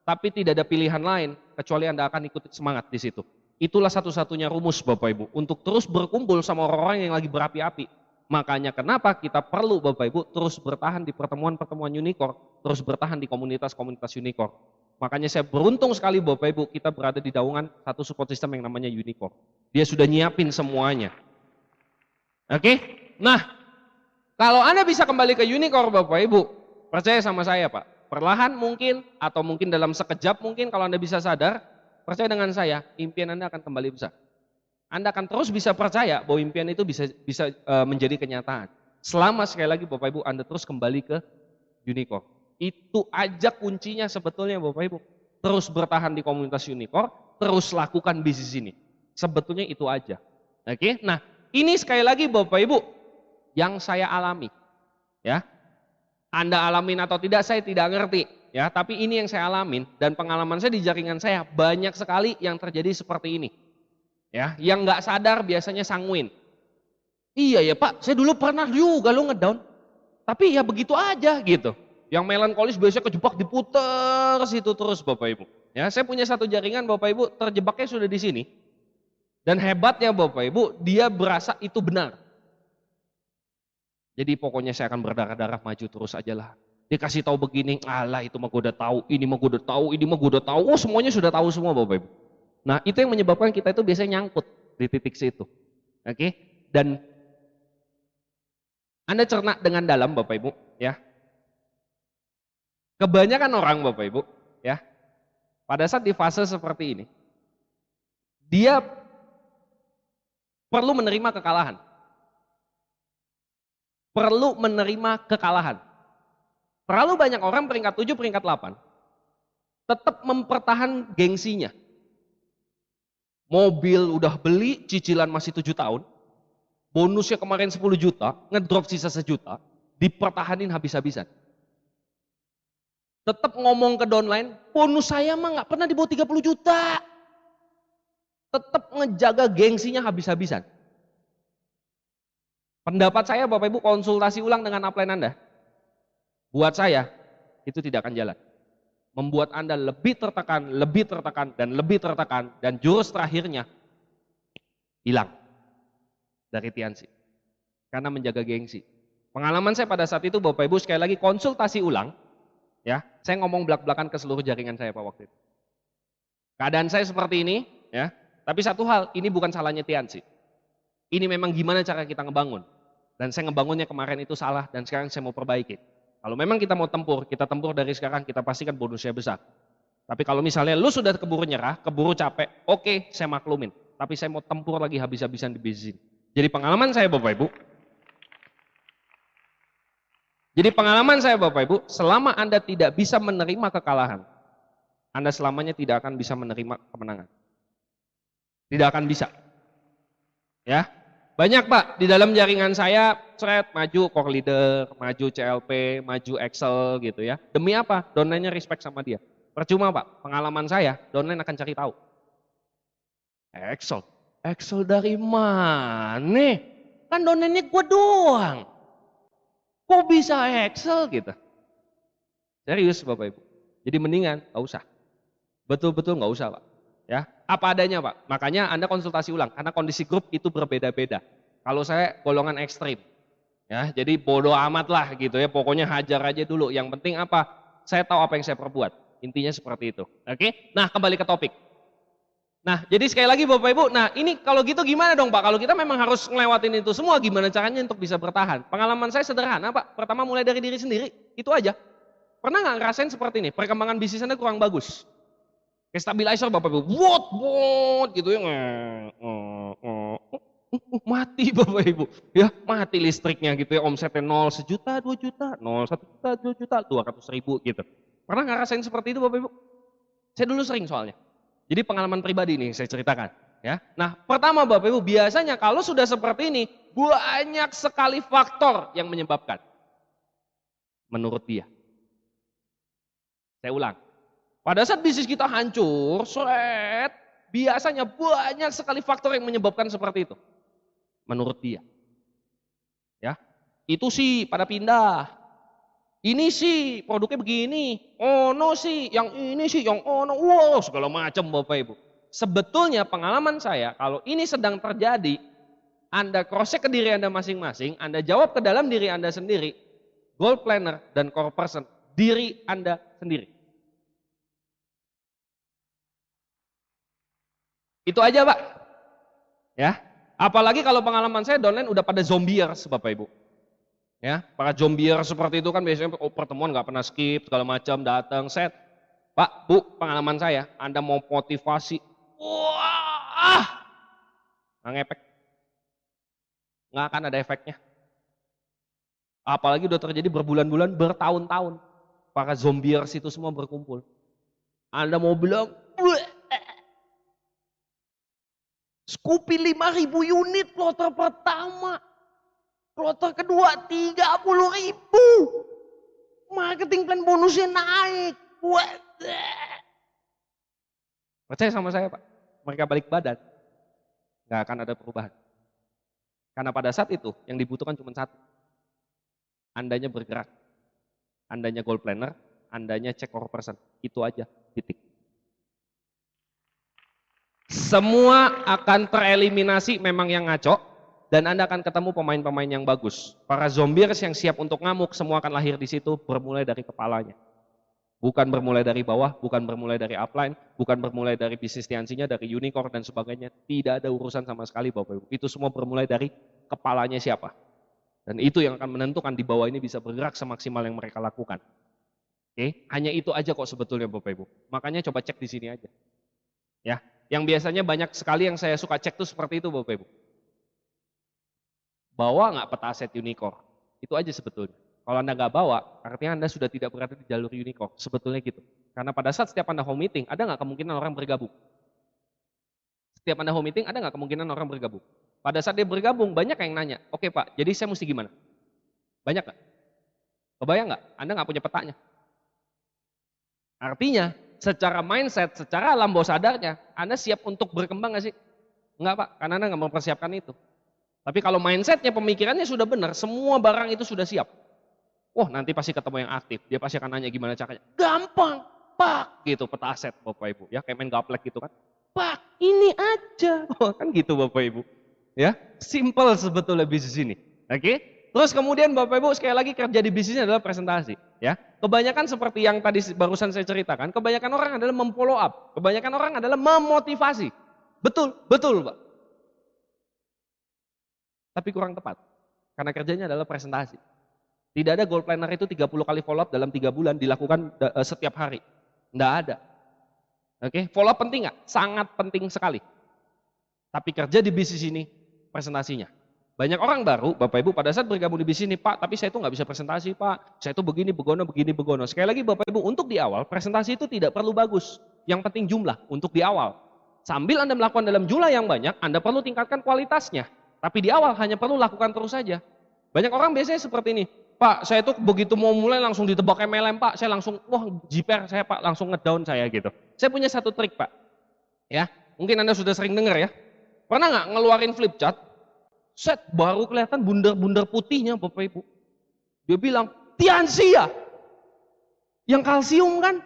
Tapi tidak ada pilihan lain, kecuali Anda akan ikut semangat di situ. Itulah satu-satunya rumus Bapak Ibu, untuk terus berkumpul sama orang-orang yang lagi berapi-api. Makanya kenapa kita perlu Bapak Ibu terus bertahan di pertemuan-pertemuan unicorn, terus bertahan di komunitas-komunitas unicorn. Makanya saya beruntung sekali Bapak Ibu, kita berada di naungan satu support system yang namanya unicorn. Dia sudah nyiapin semuanya. Oke? Nah, kalau Anda bisa kembali ke unicorn Bapak Ibu, percaya sama saya Pak, perlahan mungkin, atau mungkin dalam sekejap mungkin kalau Anda bisa sadar, percaya dengan saya, impian Anda akan kembali besar. Anda akan terus bisa percaya bahwa impian itu bisa menjadi kenyataan. Selama sekali lagi Bapak Ibu Anda terus kembali ke unicorn. Itu aja kuncinya sebetulnya Bapak Ibu. Terus bertahan di komunitas unicorn, terus lakukan bisnis ini. Sebetulnya itu aja. Oke? Nah, ini sekali lagi Bapak Ibu yang saya alami. Ya. Anda alamin atau tidak saya tidak ngerti. Ya, tapi ini yang saya alamin dan pengalaman saya di jaringan saya banyak sekali yang terjadi seperti ini. Ya, yang nggak sadar biasanya sanguin. Iya ya Pak, saya dulu pernah juga lo ngedown. Tapi ya begitu aja gitu. Yang melankolis biasanya kejebak diputer situ terus Bapak Ibu. Ya, saya punya satu jaringan Bapak Ibu terjebaknya sudah di sini. Dan hebatnya Bapak Ibu, dia berasa itu benar. Jadi pokoknya saya akan berdarah-darah maju terus aja lah. Dikasih tahu begini, alah itu mah gue udah tahu, ini mah gue udah tahu, ini mah gue udah tahu, oh semuanya sudah tahu semua Bapak Ibu. Nah itu yang menyebabkan kita itu biasanya nyangkut di titik situ. Oke? Dan Anda cerna dengan dalam Bapak Ibu, ya. Kebanyakan orang Bapak Ibu, ya, pada saat di fase seperti ini, dia perlu menerima kekalahan. Perlu menerima kekalahan. Terlalu banyak orang peringkat 7, peringkat 8 tetap mempertahan gengsinya. Mobil udah beli, cicilan masih 7 tahun, bonusnya kemarin 10 juta, ngedrop sisa 1 juta, dipertahanin habis-habisan. Tetap ngomong ke downline, bonus saya mah nggak pernah di bawah 30 juta. Tetap ngejaga gengsinya habis-habisan. Pendapat saya Bapak Ibu konsultasi ulang dengan upline Anda. Buat saya, itu tidak akan jalan. Membuat Anda lebih tertekan, dan jurus terakhirnya hilang dari Tianxi. Karena menjaga gengsi. Pengalaman saya pada saat itu Bapak Ibu sekali lagi konsultasi ulang, ya, saya ngomong belak-belakan ke seluruh jaringan saya Pak waktu itu. Keadaan saya seperti ini, ya, tapi satu hal, ini bukan salahnya Tianxi. Ini memang gimana cara kita ngebangun. Dan saya ngebangunnya kemarin itu salah dan sekarang saya mau perbaiki. Kalau memang kita mau tempur, kita tempur dari sekarang, kita pastikan bonusnya besar. Tapi kalau misalnya lu sudah keburu nyerah, keburu capek, oke, saya maklumin. Tapi saya mau tempur lagi habis-habisan di bisnis. Jadi pengalaman saya Bapak Ibu, Jadi pengalaman saya Bapak Ibu, selama Anda tidak bisa menerima kekalahan, Anda selamanya tidak akan bisa menerima kemenangan. Tidak akan bisa. Ya, banyak Pak di dalam jaringan saya, maju core leader, maju CLP, maju Excel gitu ya. Demi apa? Downline-nya respect sama dia. Percuma Pak, pengalaman saya, downline akan cari tahu. Excel, Excel dari mana? Kan downline-nya gue doang. Kok bisa Excel gitu? Serius Bapak Ibu. Jadi mendingan nggak usah. Betul-betul nggak usah Pak. Ya, apa adanya Pak. Makanya Anda konsultasi ulang karena kondisi grup itu berbeda-beda. Kalau saya golongan ekstrim. Ya, jadi bodoh amat lah gitu ya. Pokoknya hajar aja dulu. Yang penting apa? Saya tahu apa yang saya perbuat. Intinya seperti itu. Oke? Nah, kembali ke topik. Nah, jadi sekali lagi Bapak Ibu, nah ini kalau gitu gimana dong Pak? Kalau kita memang harus ngelewatin itu semua, gimana caranya untuk bisa bertahan? Pengalaman saya sederhana Pak. Pertama mulai dari diri sendiri, itu aja. Pernah nggak ngerasain seperti ini? Perkembangan bisnis Anda kurang bagus. Kayak stabilizer Bapak Ibu, wot gitu ya. Mati Bapak Ibu. Ya, mati listriknya gitu ya. Omsetnya 0 sejuta, 2 juta, 0 1 juta, 2 juta, 200.000 gitu. Pernah nggak ngerasain seperti itu Bapak Ibu? Saya dulu sering soalnya. Jadi pengalaman pribadi nih saya ceritakan. Ya. Nah, pertama Bapak Ibu, biasanya kalau sudah seperti ini, banyak sekali faktor yang menyebabkan. Menurut dia. Saya ulang. Pada saat bisnis kita hancur, biasanya banyak sekali faktor yang menyebabkan seperti itu. Menurut dia. Ya. Itu sih pada pindah. Ini sih produknya begini, ono sih, yang ini sih, yang ono, wow segala macam Bapak Ibu. Sebetulnya pengalaman saya, kalau ini sedang terjadi, Anda cross check ke diri Anda masing-masing, Anda jawab ke dalam diri Anda sendiri, goal planner dan core person, diri Anda sendiri. Itu aja Pak. Ya, apalagi kalau pengalaman saya downline udah pada zombiers Bapak Ibu. Ya, para zombier seperti itu kan biasanya pertemuan nggak pernah skip segala macam datang set. Pak, Bu, pengalaman saya, Anda mau motivasi, wah, nggak ngefek, nggak akan ada efeknya. Apalagi udah terjadi berbulan-bulan, bertahun-tahun, para zombiers itu semua berkumpul. Anda mau bilang, Scoopy 5.000 unit kloter pertama, kloter kedua 30.000. Marketing plan bonusnya naik. Percaya sama saya Pak, mereka balik badan, nggak akan ada perubahan. Karena pada saat itu yang dibutuhkan cuma satu, Andanya bergerak, Andanya goal planner, Andanya cek core person, itu aja, titik. Semua akan tereliminasi memang yang ngaco, dan Anda akan ketemu pemain-pemain yang bagus. Para zombiers yang siap untuk ngamuk, semua akan lahir di situ, bermulai dari kepalanya. Bukan bermulai dari bawah, bukan bermulai dari upline, bukan bermulai dari bisnis tiansinya, dari unicorn dan sebagainya. Tidak ada urusan sama sekali Bapak Ibu. Itu semua bermulai dari kepalanya siapa. Dan itu yang akan menentukan di bawah ini bisa bergerak semaksimal yang mereka lakukan. Oke, hanya itu aja kok sebetulnya Bapak Ibu. Makanya coba cek di sini aja. Ya, yang biasanya banyak sekali yang saya suka cek tuh seperti itu Bapak Ibu. Bawa nggak peta aset unicorn? Itu aja sebetulnya. Kalau Anda nggak bawa, artinya Anda sudah tidak berada di jalur unicorn. Sebetulnya gitu. Karena pada saat setiap Anda home meeting, ada nggak kemungkinan orang bergabung? Setiap Anda home meeting, ada nggak kemungkinan orang bergabung? Pada saat dia bergabung, banyak yang nanya, oke Pak, jadi saya mesti gimana? Banyak nggak? Kebayang nggak? Anda nggak punya petanya. Artinya, secara mindset, secara alam bawah sadarnya, Anda siap untuk berkembang nggak sih? Enggak Pak, karena Anda nggak mempersiapkan itu. Tapi kalau mindsetnya, pemikirannya sudah benar, semua barang itu sudah siap. Wah nanti pasti ketemu yang aktif, dia pasti akan nanya gimana caranya. Gampang, Pak, gitu peta aset Bapak Ibu. Ya kayak main gaplek gitu kan. Pak, ini aja. Oh, kan gitu Bapak Ibu. Ya, simple sebetulnya bisnis ini. Oke? Terus kemudian Bapak Ibu sekali lagi kerja di bisnisnya adalah presentasi. Ya, kebanyakan seperti yang tadi barusan saya ceritakan, kebanyakan orang adalah memfollow up, kebanyakan orang adalah memotivasi. Betul, betul Pak. Tapi kurang tepat. Karena kerjanya adalah presentasi. Tidak ada goal planner itu 30 kali follow up dalam 3 bulan dilakukan setiap hari. Tidak ada. Oke, follow up penting nggak? Sangat penting sekali. Tapi kerja di bisnis ini presentasinya. Banyak orang baru, Bapak Ibu, pada saat bergabung di bisnis ini, Pak, tapi saya itu nggak bisa presentasi, Pak. Saya itu begini, begono, begini, begono. Sekali lagi, Bapak Ibu, untuk di awal, presentasi itu tidak perlu bagus. Yang penting jumlah, untuk di awal. Sambil Anda melakukan dalam jumlah yang banyak, Anda perlu tingkatkan kualitasnya. Tapi di awal hanya perlu lakukan terus saja. Banyak orang biasanya seperti ini, Pak, saya itu begitu mau mulai langsung ditebak MLM, Pak. Saya langsung, wah, jiper saya, Pak, langsung ngedown saya gitu. Saya punya satu trik, Pak. Ya, mungkin Anda sudah sering dengar ya. Pernah nggak ngeluarin flip chart? Set, baru kelihatan bundar-bundar putihnya Bapak Ibu. Dia bilang, Tianxi ya? Yang kalsium kan?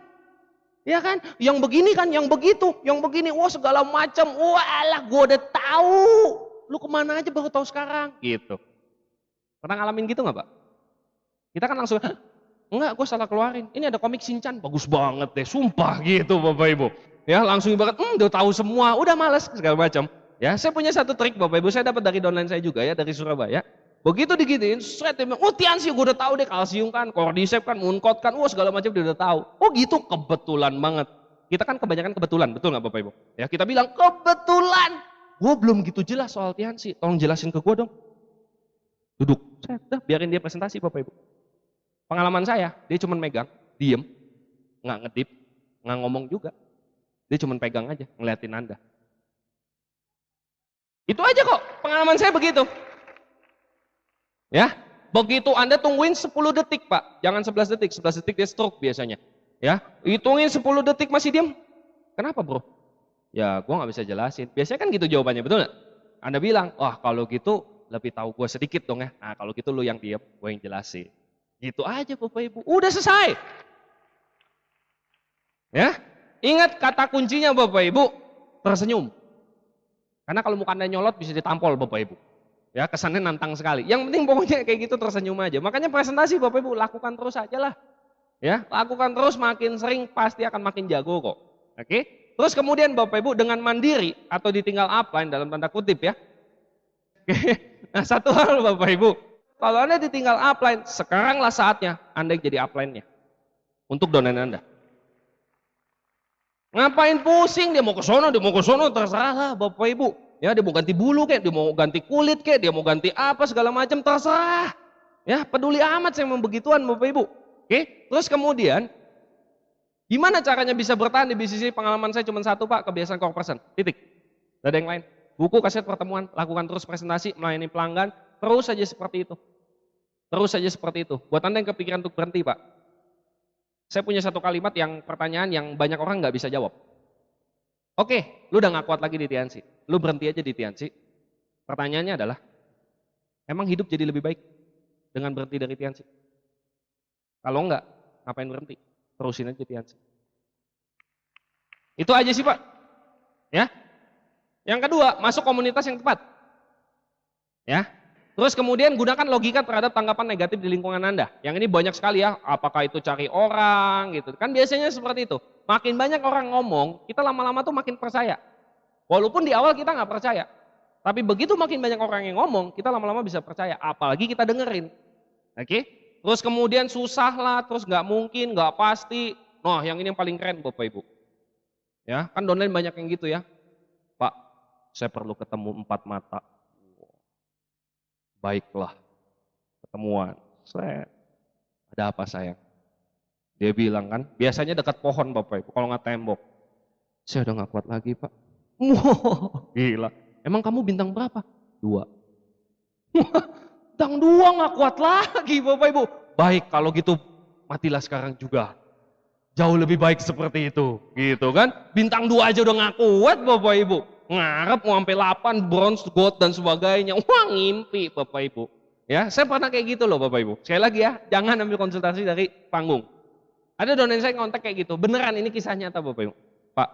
Ya kan? Yang begini kan, yang begitu, yang begini, wah segala macam. Wah alah, gue udah tahu. Lu kemana aja baru tahu sekarang? Gitu. Pernah ngalamin gitu nggak Pak? Kita kan langsung, enggak, gue salah keluarin. Ini ada komik Shinchan, bagus banget deh, sumpah gitu Bapak Ibu. Ya langsung ibarat, udah tahu semua, udah males segala macam. Ya, saya punya satu trik Bapak Ibu, saya dapat dari downline saya juga ya, dari Surabaya. Begitu digituin, saya bilang, oh Tianxi gue udah tahu deh, kalsium kan, cordyceps kan, mooncott kan, wah segala macam dia udah tahu. Oh gitu, kebetulan banget. Kita kan kebanyakan kebetulan, betul nggak Bapak Ibu? Ya kita bilang kebetulan. Gue belum gitu jelas soal Tianxi, tolong jelasin ke gue dong. Duduk, saya udah biarin dia presentasi Bapak Ibu. Pengalaman saya, dia cuma megang, diem, nggak ngedip, nggak ngomong juga. Dia cuma pegang aja, ngeliatin Anda. Itu aja kok, pengalaman saya begitu. Ya, begitu Anda tungguin 10 detik Pak, jangan 11 detik, 11 detik dia stroke biasanya. Ya, hitungin 10 detik masih diam. Kenapa bro? Ya, gua nggak bisa jelasin. Biasanya kan gitu jawabannya, betul nggak? Anda bilang, wah kalau gitu lebih tahu gue sedikit dong ya. Nah kalau gitu lu yang diam, gue yang jelasin. Gitu aja Bapak Ibu, udah selesai. Ya, ingat kata kuncinya Bapak Ibu, tersenyum. Karena kalau muka Anda nyolot bisa ditampol Bapak Ibu. Ya, kesannya nantang sekali. Yang penting pokoknya kayak gitu tersenyum aja. Makanya presentasi Bapak Ibu lakukan terus aja lah. Ya, lakukan terus, makin sering pasti akan makin jago kok. Oke? Terus kemudian Bapak Ibu dengan mandiri atau ditinggal upline dalam tanda kutip ya. Nah, satu hal Bapak Ibu, kalau Anda ditinggal upline, sekaranglah saatnya Anda jadi upline-nya. Untuk downline Anda. Ngapain pusing, dia mau ke sono, terserah lah Bapak Ibu. Ya, dia mau ganti bulu kek, dia mau ganti kulit kek, dia mau ganti apa segala macam terserah. Ya, peduli amat saya mau begituan Bapak Ibu. Oke, terus kemudian gimana caranya bisa bertahan di bisnis ini? Pengalaman saya cuma satu Pak, kebiasaan core person. Titik. Tidak ada yang lain. Buku, kaset, pertemuan, lakukan terus presentasi, melayani pelanggan, terus saja seperti itu. Terus saja seperti itu. Buat Anda yang kepikiran untuk berhenti Pak, saya punya satu kalimat yang pertanyaan yang banyak orang nggak bisa jawab. Oke, lu udah nggak kuat lagi di Tianxi, lu berhenti aja di Tianxi. Pertanyaannya adalah, emang hidup jadi lebih baik dengan berhenti dari Tianxi? Kalau enggak, ngapain berhenti? Terusin aja Tianxi. Itu aja sih Pak. Ya. Yang kedua, masuk komunitas yang tepat. Ya. Terus kemudian gunakan logika terhadap tanggapan negatif di lingkungan Anda. Yang ini banyak sekali ya, apakah itu cari orang gitu. Kan biasanya seperti itu. Makin banyak orang ngomong, kita lama-lama tuh makin percaya. Walaupun di awal kita nggak percaya. Tapi begitu makin banyak orang yang ngomong, kita lama-lama bisa percaya. Apalagi kita dengerin. Oke? Terus kemudian susah lah, terus nggak mungkin, nggak pasti. Nah yang ini yang paling keren Bapak Ibu. Ya, kan downline banyak yang gitu ya. Pak, saya perlu ketemu 4 mata. Baiklah, ketemuan. Ada apa sayang? Dia bilang kan, biasanya dekat pohon Bapak Ibu, kalau nggak tembok. Saya udah nggak kuat lagi Pak. Wah, gila. Emang kamu bintang berapa? 2. Bintang 2 nggak kuat lagi Bapak Ibu. Baik, kalau gitu matilah sekarang juga. Jauh lebih baik seperti itu, gitu kan? Bintang 2 aja udah nggak kuat Bapak Ibu. Ngarep mau sampai 8, bronze, gold dan sebagainya. Wah ngimpi Bapak Ibu. Ya, saya pernah kayak gitu loh Bapak Ibu. Sekali lagi ya, jangan ambil konsultasi dari panggung. Ada downline saya ngontak kayak gitu. Beneran ini kisah nyata Bapak Ibu. Pak,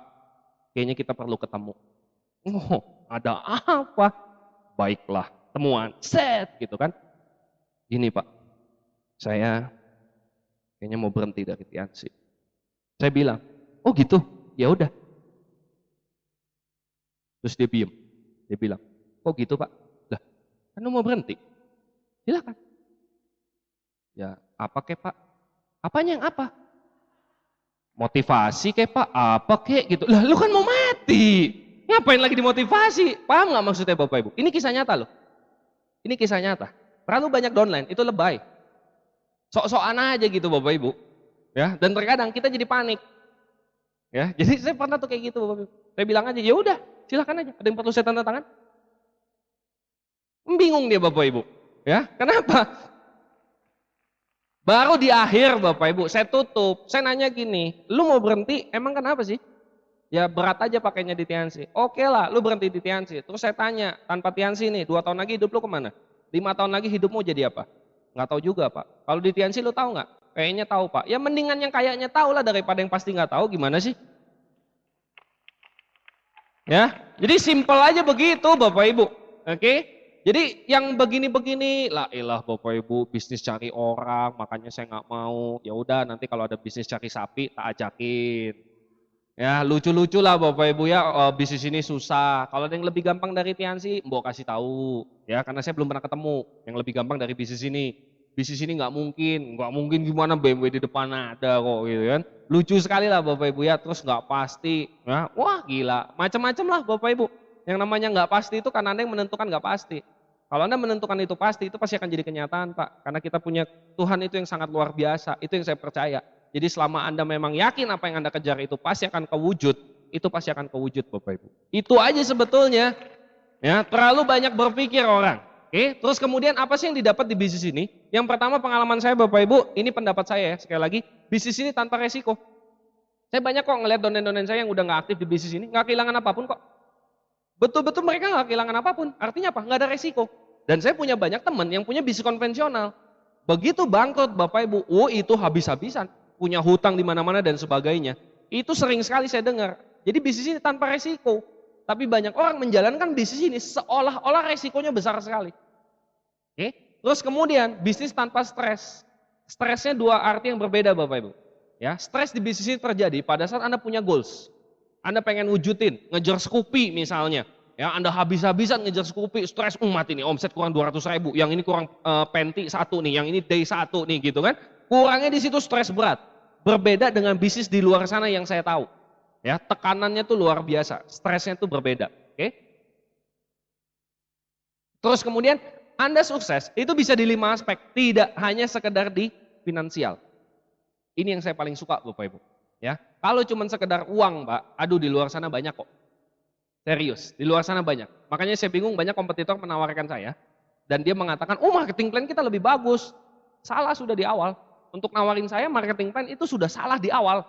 kayaknya kita perlu ketemu. Oh, ada apa? Baiklah, temuan. Set gitu kan. Ini Pak, saya kayaknya mau berhenti dari Tianxi. Saya bilang, oh gitu, ya udah. Terus dia diem, dia bilang, kok gitu Pak? Lah, kan lu mau berhenti? Silakan. Ya, apa kek Pak? Apanya yang apa? Motivasi kek Pak, apa kek gitu. Lah, lu kan mau mati. Ngapain lagi dimotivasi? Paham nggak maksudnya Bapak Ibu? Ini kisah nyata loh. Ini kisah nyata. Terlalu banyak downline, itu lebay. Sok-sokan aja gitu Bapak Ibu. Ya, dan terkadang kita jadi panik. Ya, jadi saya pernah tuh kayak gitu Bapak Ibu. Saya bilang aja, ya udah, silakan aja. Ada yang perlu saya tanda tangan? Bingung dia Bapak Ibu. Ya, kenapa? Baru di akhir Bapak Ibu, saya tutup. Saya nanya gini, lu mau berhenti? Emang kenapa sih? Ya berat aja pakainya di Tiansi. Oke lah, lu berhenti di Tiansi. Terus saya tanya, tanpa Tiansi nih, 2 tahun lagi hidup lu kemana? 5 tahun lagi hidupmu jadi apa? Nggak tahu juga Pak. Kalau di Tiansi lu tahu nggak? Kayaknya tahu Pak. Ya mendingan yang kayaknya tahu lah daripada yang pasti nggak tahu. Gimana sih? Ya, jadi simpel aja begitu Bapak Ibu. Oke? Jadi yang begini-begini, lah ilah Bapak Ibu, bisnis cari orang, makanya saya nggak mau. Ya udah nanti kalau ada bisnis cari sapi tak ajakin. Ya lucu-lucu lah Bapak Ibu ya, bisnis ini susah. Kalau ada yang lebih gampang dari Tiansi, Mbok kasih tahu. Ya karena saya belum pernah ketemu yang lebih gampang dari bisnis ini. Bisnis ini nggak mungkin gimana BMW di depan ada kok gitu kan. Lucu sekali lah Bapak Ibu ya, terus nggak pasti. Ya, wah gila, macam-macam lah Bapak Ibu. Yang namanya nggak pasti itu kan Anda yang menentukan nggak pasti. Kalau Anda menentukan itu pasti akan jadi kenyataan Pak. Karena kita punya Tuhan itu yang sangat luar biasa, itu yang saya percaya. Jadi selama Anda memang yakin apa yang Anda kejar itu pasti akan kewujud, itu pasti akan kewujud Bapak Ibu. Itu aja sebetulnya. Ya, terlalu banyak berpikir orang. Oke, terus kemudian apa sih yang didapat di bisnis ini? Yang pertama pengalaman saya Bapak Ibu, ini pendapat saya ya, sekali lagi, bisnis ini tanpa resiko. Saya banyak kok ngeliat donen-donen saya yang udah nggak aktif di bisnis ini, nggak kehilangan apapun kok. Betul-betul mereka nggak kehilangan apapun. Artinya apa? Nggak ada resiko. Dan saya punya banyak teman yang punya bisnis konvensional. Begitu bangkrut Bapak Ibu, oh itu habis-habisan. Punya hutang di mana-mana dan sebagainya. Itu sering sekali saya dengar. Jadi bisnis ini tanpa resiko. Tapi banyak orang menjalankan bisnis ini seolah-olah resikonya besar sekali. Oke? Terus kemudian bisnis tanpa stres. Stresnya 2 arti yang berbeda Bapak Ibu. Ya, stres di bisnis ini terjadi pada saat Anda punya goals. Anda pengen wujudin, ngejar Scoopy misalnya. Ya, Anda habis-habisan ngejar Scoopy, stres, mati nih, omset kurang 200.000, yang ini kurang penti 1 nih, yang ini day 1 nih gitu kan. Kurangnya di situ stres berat. Berbeda dengan bisnis di luar sana yang saya tahu. Ya, tekanannya tuh luar biasa, stresnya tuh berbeda. Oke? Terus kemudian Anda sukses itu bisa di 5 aspek, tidak hanya sekedar di finansial. Ini yang saya paling suka Bapak Ibu. Ya, kalau cuma sekedar uang, Pak, aduh di luar sana banyak kok. Serius, di luar sana banyak. Makanya saya bingung banyak kompetitor menawarkan saya dan dia mengatakan, "Oh, marketing plan kita lebih bagus." Salah sudah di awal. Untuk nawarin saya marketing plan itu sudah salah di awal.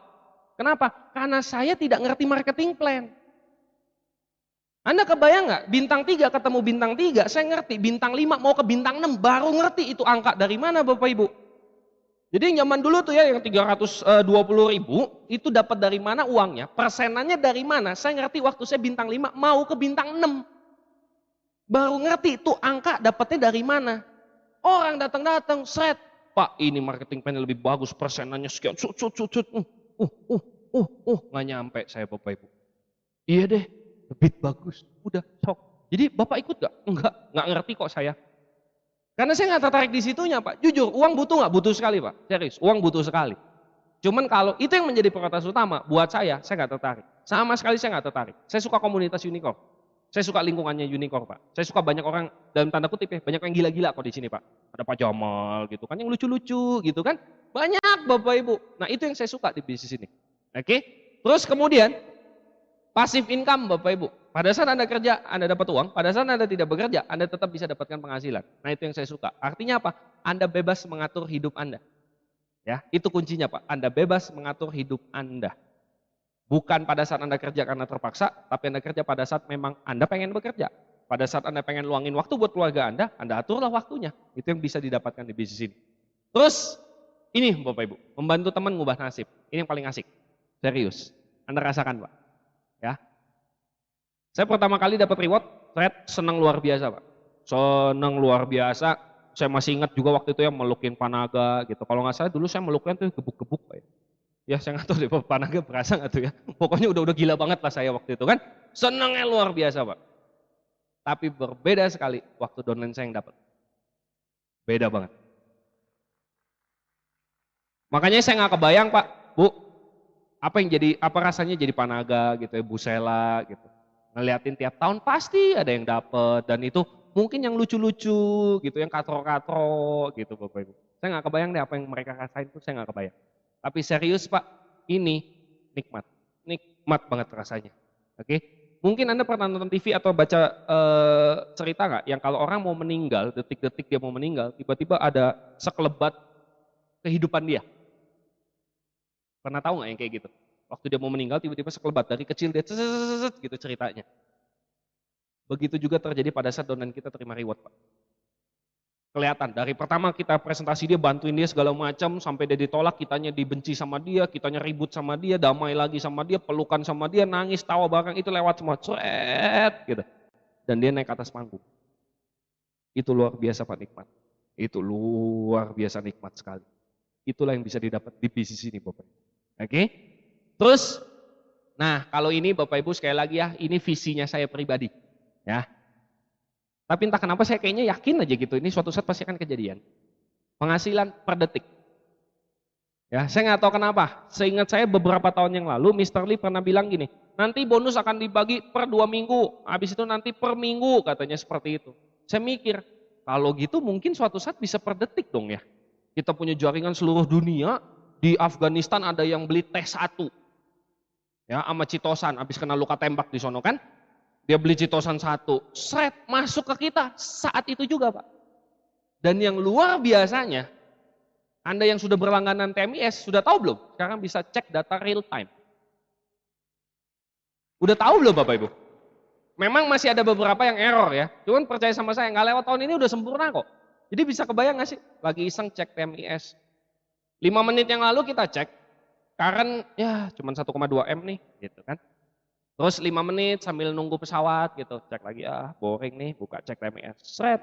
Kenapa? Karena saya tidak ngerti marketing plan. Anda kebayang nggak? Bintang 3 ketemu bintang 3, saya ngerti. Bintang 5 mau ke bintang 6, baru ngerti itu angka dari mana Bapak Ibu. Jadi zaman dulu tuh ya yang 320.000, itu dapat dari mana uangnya, persenannya dari mana, saya ngerti waktu saya bintang 5 mau ke bintang 6. Baru ngerti itu angka dapatnya dari mana. Orang datang-datang, set. Pak ini marketing plan lebih bagus, persenannya sekian, nggak nyampe saya Bapak Ibu. Iya deh, lebih bagus, udah sok. Jadi Bapak ikut gak? Enggak ngerti kok saya. Karena saya nggak tertarik di situnya Pak. Jujur, uang butuh nggak? Butuh sekali Pak. Serius, uang butuh sekali. Cuman kalau itu yang menjadi prioritas utama, buat saya nggak tertarik. Sama sekali saya nggak tertarik. Saya suka komunitas unicorn. Saya suka lingkungannya unicorn Pak. Saya suka banyak orang dalam tanda kutip ya, banyak yang gila-gila kok di sini Pak. Ada Pak Jamal gitu kan, yang lucu-lucu gitu kan. Banyak Bapak Ibu. Nah itu yang saya suka di bisnis ini. Oke. Terus kemudian passive income Bapak Ibu. Pada saat Anda kerja, Anda dapat uang. Pada saat Anda tidak bekerja, Anda tetap bisa dapatkan penghasilan. Nah itu yang saya suka. Artinya apa? Anda bebas mengatur hidup Anda. Ya, itu kuncinya Pak. Anda bebas mengatur hidup Anda. Bukan pada saat Anda kerja karena terpaksa, tapi Anda kerja pada saat memang Anda pengen bekerja. Pada saat Anda pengen luangin waktu buat keluarga Anda aturlah waktunya. Itu yang bisa didapatkan di bisnis ini. Terus, ini Bapak Ibu, membantu teman ngubah nasib. Ini yang paling asik. Serius. Anda rasakan Pak. Ya. Saya pertama kali dapat reward, saya senang luar biasa Pak. Senang luar biasa. Saya masih ingat juga waktu itu ya melukin Panaga gitu. Kalau nggak salah dulu saya meluknya tuh gebuk-gebuk Pak ya. Ya saya nggak tahu deh Pak Panaga berasa nggak tuh ya. Pokoknya udah gila banget lah saya waktu itu kan. Senangnya luar biasa Pak. Tapi berbeda sekali waktu downline saya yang dapat. Beda banget. Makanya saya nggak kebayang Pak, Bu, apa rasanya jadi Panaga gitu ya, Bu Sela gitu. Ngeliatin tiap tahun pasti ada yang dapat dan itu Mungkin yang lucu-lucu gitu, yang katro-katro gitu Bapak Ibu. Saya nggak kebayang deh apa yang mereka rasain tuh, saya nggak kebayang. Tapi serius Pak, ini nikmat. Nikmat banget rasanya. Oke? Mungkin Anda pernah nonton TV atau baca cerita nggak yang kalau orang mau meninggal, detik-detik dia mau meninggal, tiba-tiba ada sekelebat kehidupan dia. Pernah tahu nggak yang kayak gitu? Waktu dia mau meninggal tiba-tiba sekelebat dari kecil dia gitu ceritanya. Begitu juga terjadi pada saat downline kita terima reward Pak. Kelihatan dari pertama kita presentasi dia bantuin dia segala macam sampai dia ditolak, kitanya dibenci sama dia, kitanya ribut sama dia, damai lagi sama dia, pelukan sama dia, nangis, tawa bareng itu lewat semua, gitu. Dan dia naik ke atas panggung. Itu luar biasa Pak nikmat. Itu luar biasa nikmat sekali. Itulah yang bisa didapat di bisnis ini Bapak Ibu. Oke? Terus, nah kalau ini Bapak Ibu sekali lagi ya, ini visinya saya pribadi. Ya. Tapi entah kenapa saya kayaknya yakin aja gitu, ini suatu saat pasti akan kejadian. Penghasilan per detik. Ya, saya nggak tahu kenapa. Seingat saya beberapa tahun yang lalu, Mr. Lee pernah bilang gini, nanti bonus akan dibagi per 2 minggu, habis itu nanti per minggu katanya seperti itu. Saya mikir, kalau gitu mungkin suatu saat bisa per detik dong ya. Kita punya jaringan seluruh dunia, di Afghanistan ada yang beli T1. Ya, sama Citosan, habis kena luka tembak di sono kan. Dia beli Citosan 1, seret masuk ke kita saat itu juga Pak. Dan yang luar biasanya, Anda yang sudah berlangganan TMIS, sudah tahu belum? Sekarang bisa cek data real time. Udah tahu belum Bapak Ibu? Memang masih ada beberapa yang error ya, cuman percaya sama saya, nggak lewat tahun ini udah sempurna kok. Jadi bisa kebayang nggak sih? Lagi iseng cek TMIS. 5 menit yang lalu kita cek, current ya cuma 1,2 M nih, gitu kan. Terus 5 menit sambil nunggu pesawat gitu, cek lagi boring nih, buka cek TMS. Seret,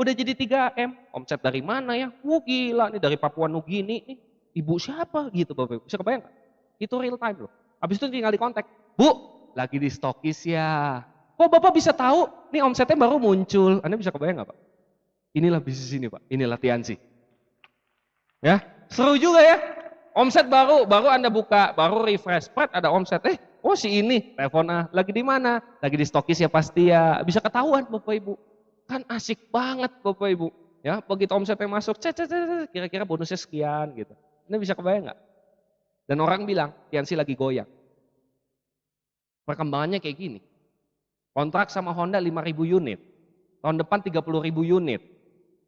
udah jadi 3M. Omset dari mana ya? Wah gila nih dari Papua Nugini nih. Ibu siapa gitu Bapak Ibu. Bisa kebayang gak? Itu real time loh. Habis itu tinggal di kontak. Bu, lagi di stokis ya. Kok Bapak bisa tahu? Nih omsetnya baru muncul. Anda bisa kebayang gak Pak? Inilah bisnis ini Pak, inilah Tiansi. Ya, seru juga ya. Omset baru Anda buka, baru refresh, ada omset. Oh si ini, telepon lagi di mana? Lagi di stokis ya pasti ya. Bisa ketahuan Bapak Ibu. Kan asik banget Bapak Ibu. Ya, begitu omsetnya masuk, kira-kira bonusnya sekian gitu. Ini bisa kebayang nggak? Dan orang bilang, Tiansi lagi goyang. Perkembangannya kayak gini. Kontrak sama Honda 5.000 unit. Tahun depan 30.000 unit.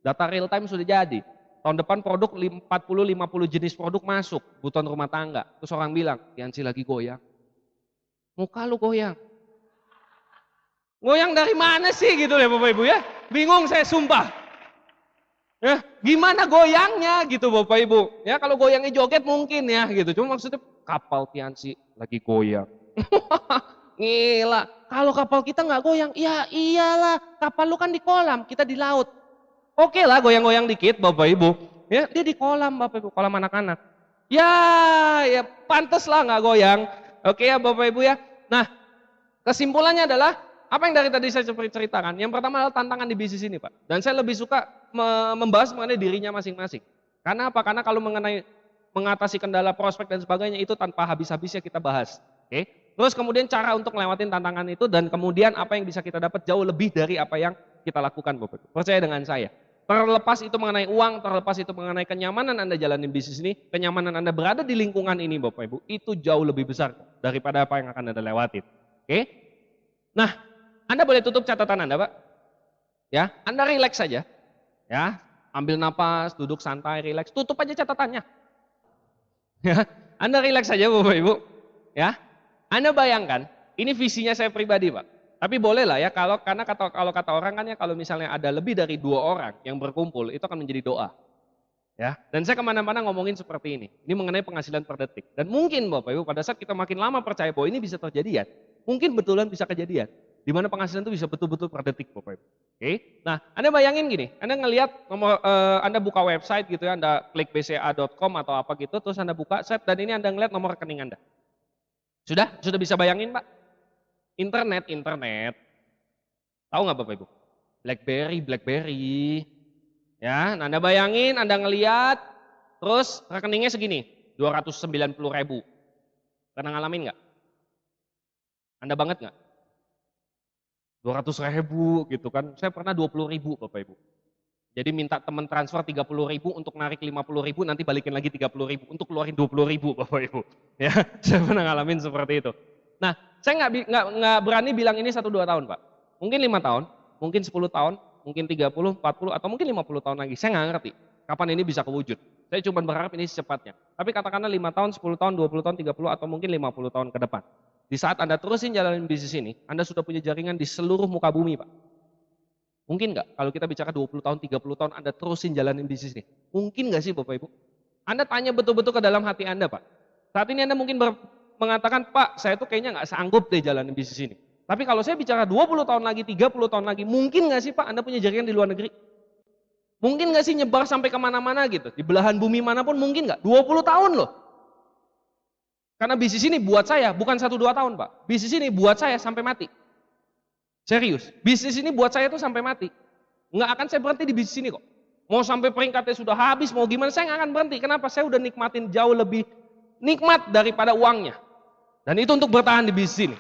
Data real time sudah jadi. Tahun depan produk 40-50 jenis produk masuk. Kebutuhan rumah tangga. Terus orang bilang, Tiansi lagi goyang. Muka lu goyang. Goyang dari mana sih gitu ya Bapak Ibu ya? Bingung saya sumpah. Ya, gimana goyangnya gitu Bapak Ibu? Ya kalau goyangnya joget mungkin ya gitu. Cuma maksudnya kapal Tiansi lagi goyang. Gila. Kalau kapal kita nggak goyang, ya iyalah. Kapal lu kan di kolam, kita di laut. Oke lah goyang-goyang dikit Bapak Ibu. Ya dia di kolam Bapak Ibu, kolam anak-anak. Ya pantes lah nggak goyang. Oke ya Bapak Ibu ya. Nah, kesimpulannya adalah apa yang dari tadi saya ceritakan. Yang pertama adalah tantangan di bisnis ini, Pak. Dan saya lebih suka membahas mengenai dirinya masing-masing. Karena apa? Karena kalau mengenai mengatasi kendala prospek dan sebagainya itu tanpa habis-habisnya kita bahas. Oke. Terus kemudian cara untuk ngelewatin tantangan itu dan kemudian apa yang bisa kita dapat jauh lebih dari apa yang kita lakukan, Bapak. Percaya dengan saya. Terlepas itu mengenai uang, terlepas itu mengenai kenyamanan Anda jalanin bisnis ini, kenyamanan Anda berada di lingkungan ini Bapak Ibu, itu jauh lebih besar daripada apa yang akan Anda lewatin. Oke? Nah, Anda boleh tutup catatan Anda Pak. Ya, Anda relax saja. Ya, ambil napas, duduk santai, relax, tutup aja catatannya. Ya, Anda relax saja Bapak Ibu. Ya, Anda bayangkan, ini visinya saya pribadi Pak. Tapi boleh lah ya, kalau kata orang kan ya kalau misalnya ada lebih dari 2 orang yang berkumpul, itu akan menjadi doa. Ya, dan saya kemana-mana ngomongin seperti ini. Ini mengenai penghasilan per detik. Dan mungkin Bapak Ibu pada saat kita makin lama percaya bahwa ini bisa terjadi ya, mungkin betulan bisa kejadian. Di mana penghasilan itu bisa betul-betul per detik Bapak Ibu. Oke, nah Anda bayangin gini, Anda ngelihat Anda buka website gitu ya, Anda klik bca.com atau apa gitu, terus Anda buka set dan ini Anda ngelihat nomor rekening Anda. Sudah bisa bayangin Pak? Internet. Tahu nggak Bapak Ibu? BlackBerry. Ya, nah Anda bayangin, Anda ngeliat, terus rekeningnya segini, 290.000. Pernah ngalamin nggak? Anda banget nggak? 200.000 gitu kan. Saya pernah 20.000 Bapak Ibu. Jadi minta teman transfer 30.000 untuk narik 50.000, nanti balikin lagi 30.000 untuk keluarin 20.000 Bapak Ibu. Ya, saya pernah ngalamin seperti itu. Nah, saya nggak berani bilang ini 1-2 tahun Pak. Mungkin 5 tahun, mungkin 10 tahun, mungkin 30, 40, atau mungkin 50 tahun lagi. Saya nggak ngerti kapan ini bisa kewujud. Saya cuma berharap ini secepatnya. Tapi katakanlah 5 tahun, 10 tahun, 20 tahun, 30, atau mungkin 50 tahun ke depan. Di saat Anda terusin jalanin bisnis ini, Anda sudah punya jaringan di seluruh muka bumi Pak. Mungkin nggak kalau kita bicara 20 tahun, 30 tahun Anda terusin jalanin bisnis ini? Mungkin nggak sih Bapak Ibu? Anda tanya betul-betul ke dalam hati Anda Pak. Saat ini Anda mungkin mengatakan, Pak saya tuh kayaknya nggak sanggup deh jalanin bisnis ini. Tapi kalau saya bicara 20 tahun lagi, 30 tahun lagi, mungkin nggak sih Pak Anda punya jaringan di luar negeri? Mungkin nggak sih nyebar sampai kemana-mana gitu? Di belahan bumi manapun mungkin nggak? 20 tahun loh. Karena bisnis ini buat saya bukan 1-2 tahun Pak. Bisnis ini buat saya sampai mati. Serius, bisnis ini buat saya tuh sampai mati. Nggak akan saya berhenti di bisnis ini kok. Mau sampai peringkatnya sudah habis, mau gimana, saya nggak akan berhenti. Kenapa? Saya udah nikmatin jauh lebih nikmat daripada uangnya. Dan itu untuk bertahan di bisnis ini.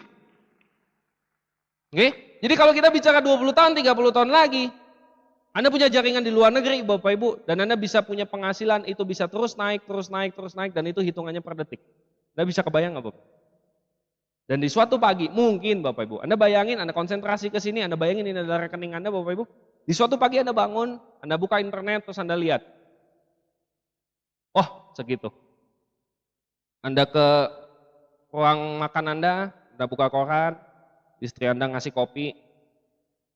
Oke? Jadi kalau kita bicara 20 tahun, 30 tahun lagi, Anda punya jaringan di luar negeri Bapak Ibu, dan Anda bisa punya penghasilan, itu bisa terus naik, terus naik, terus naik, dan itu hitungannya per detik. Anda bisa kebayang nggak Bapak? Dan di suatu pagi, mungkin Bapak Ibu, Anda bayangin, Anda konsentrasi ke sini, Anda bayangin ini adalah rekening Anda Bapak Ibu. Di suatu pagi Anda bangun, Anda buka internet, terus Anda lihat. Oh, segitu. Anda ke ruang makan Anda buka koran, istri Anda ngasih kopi,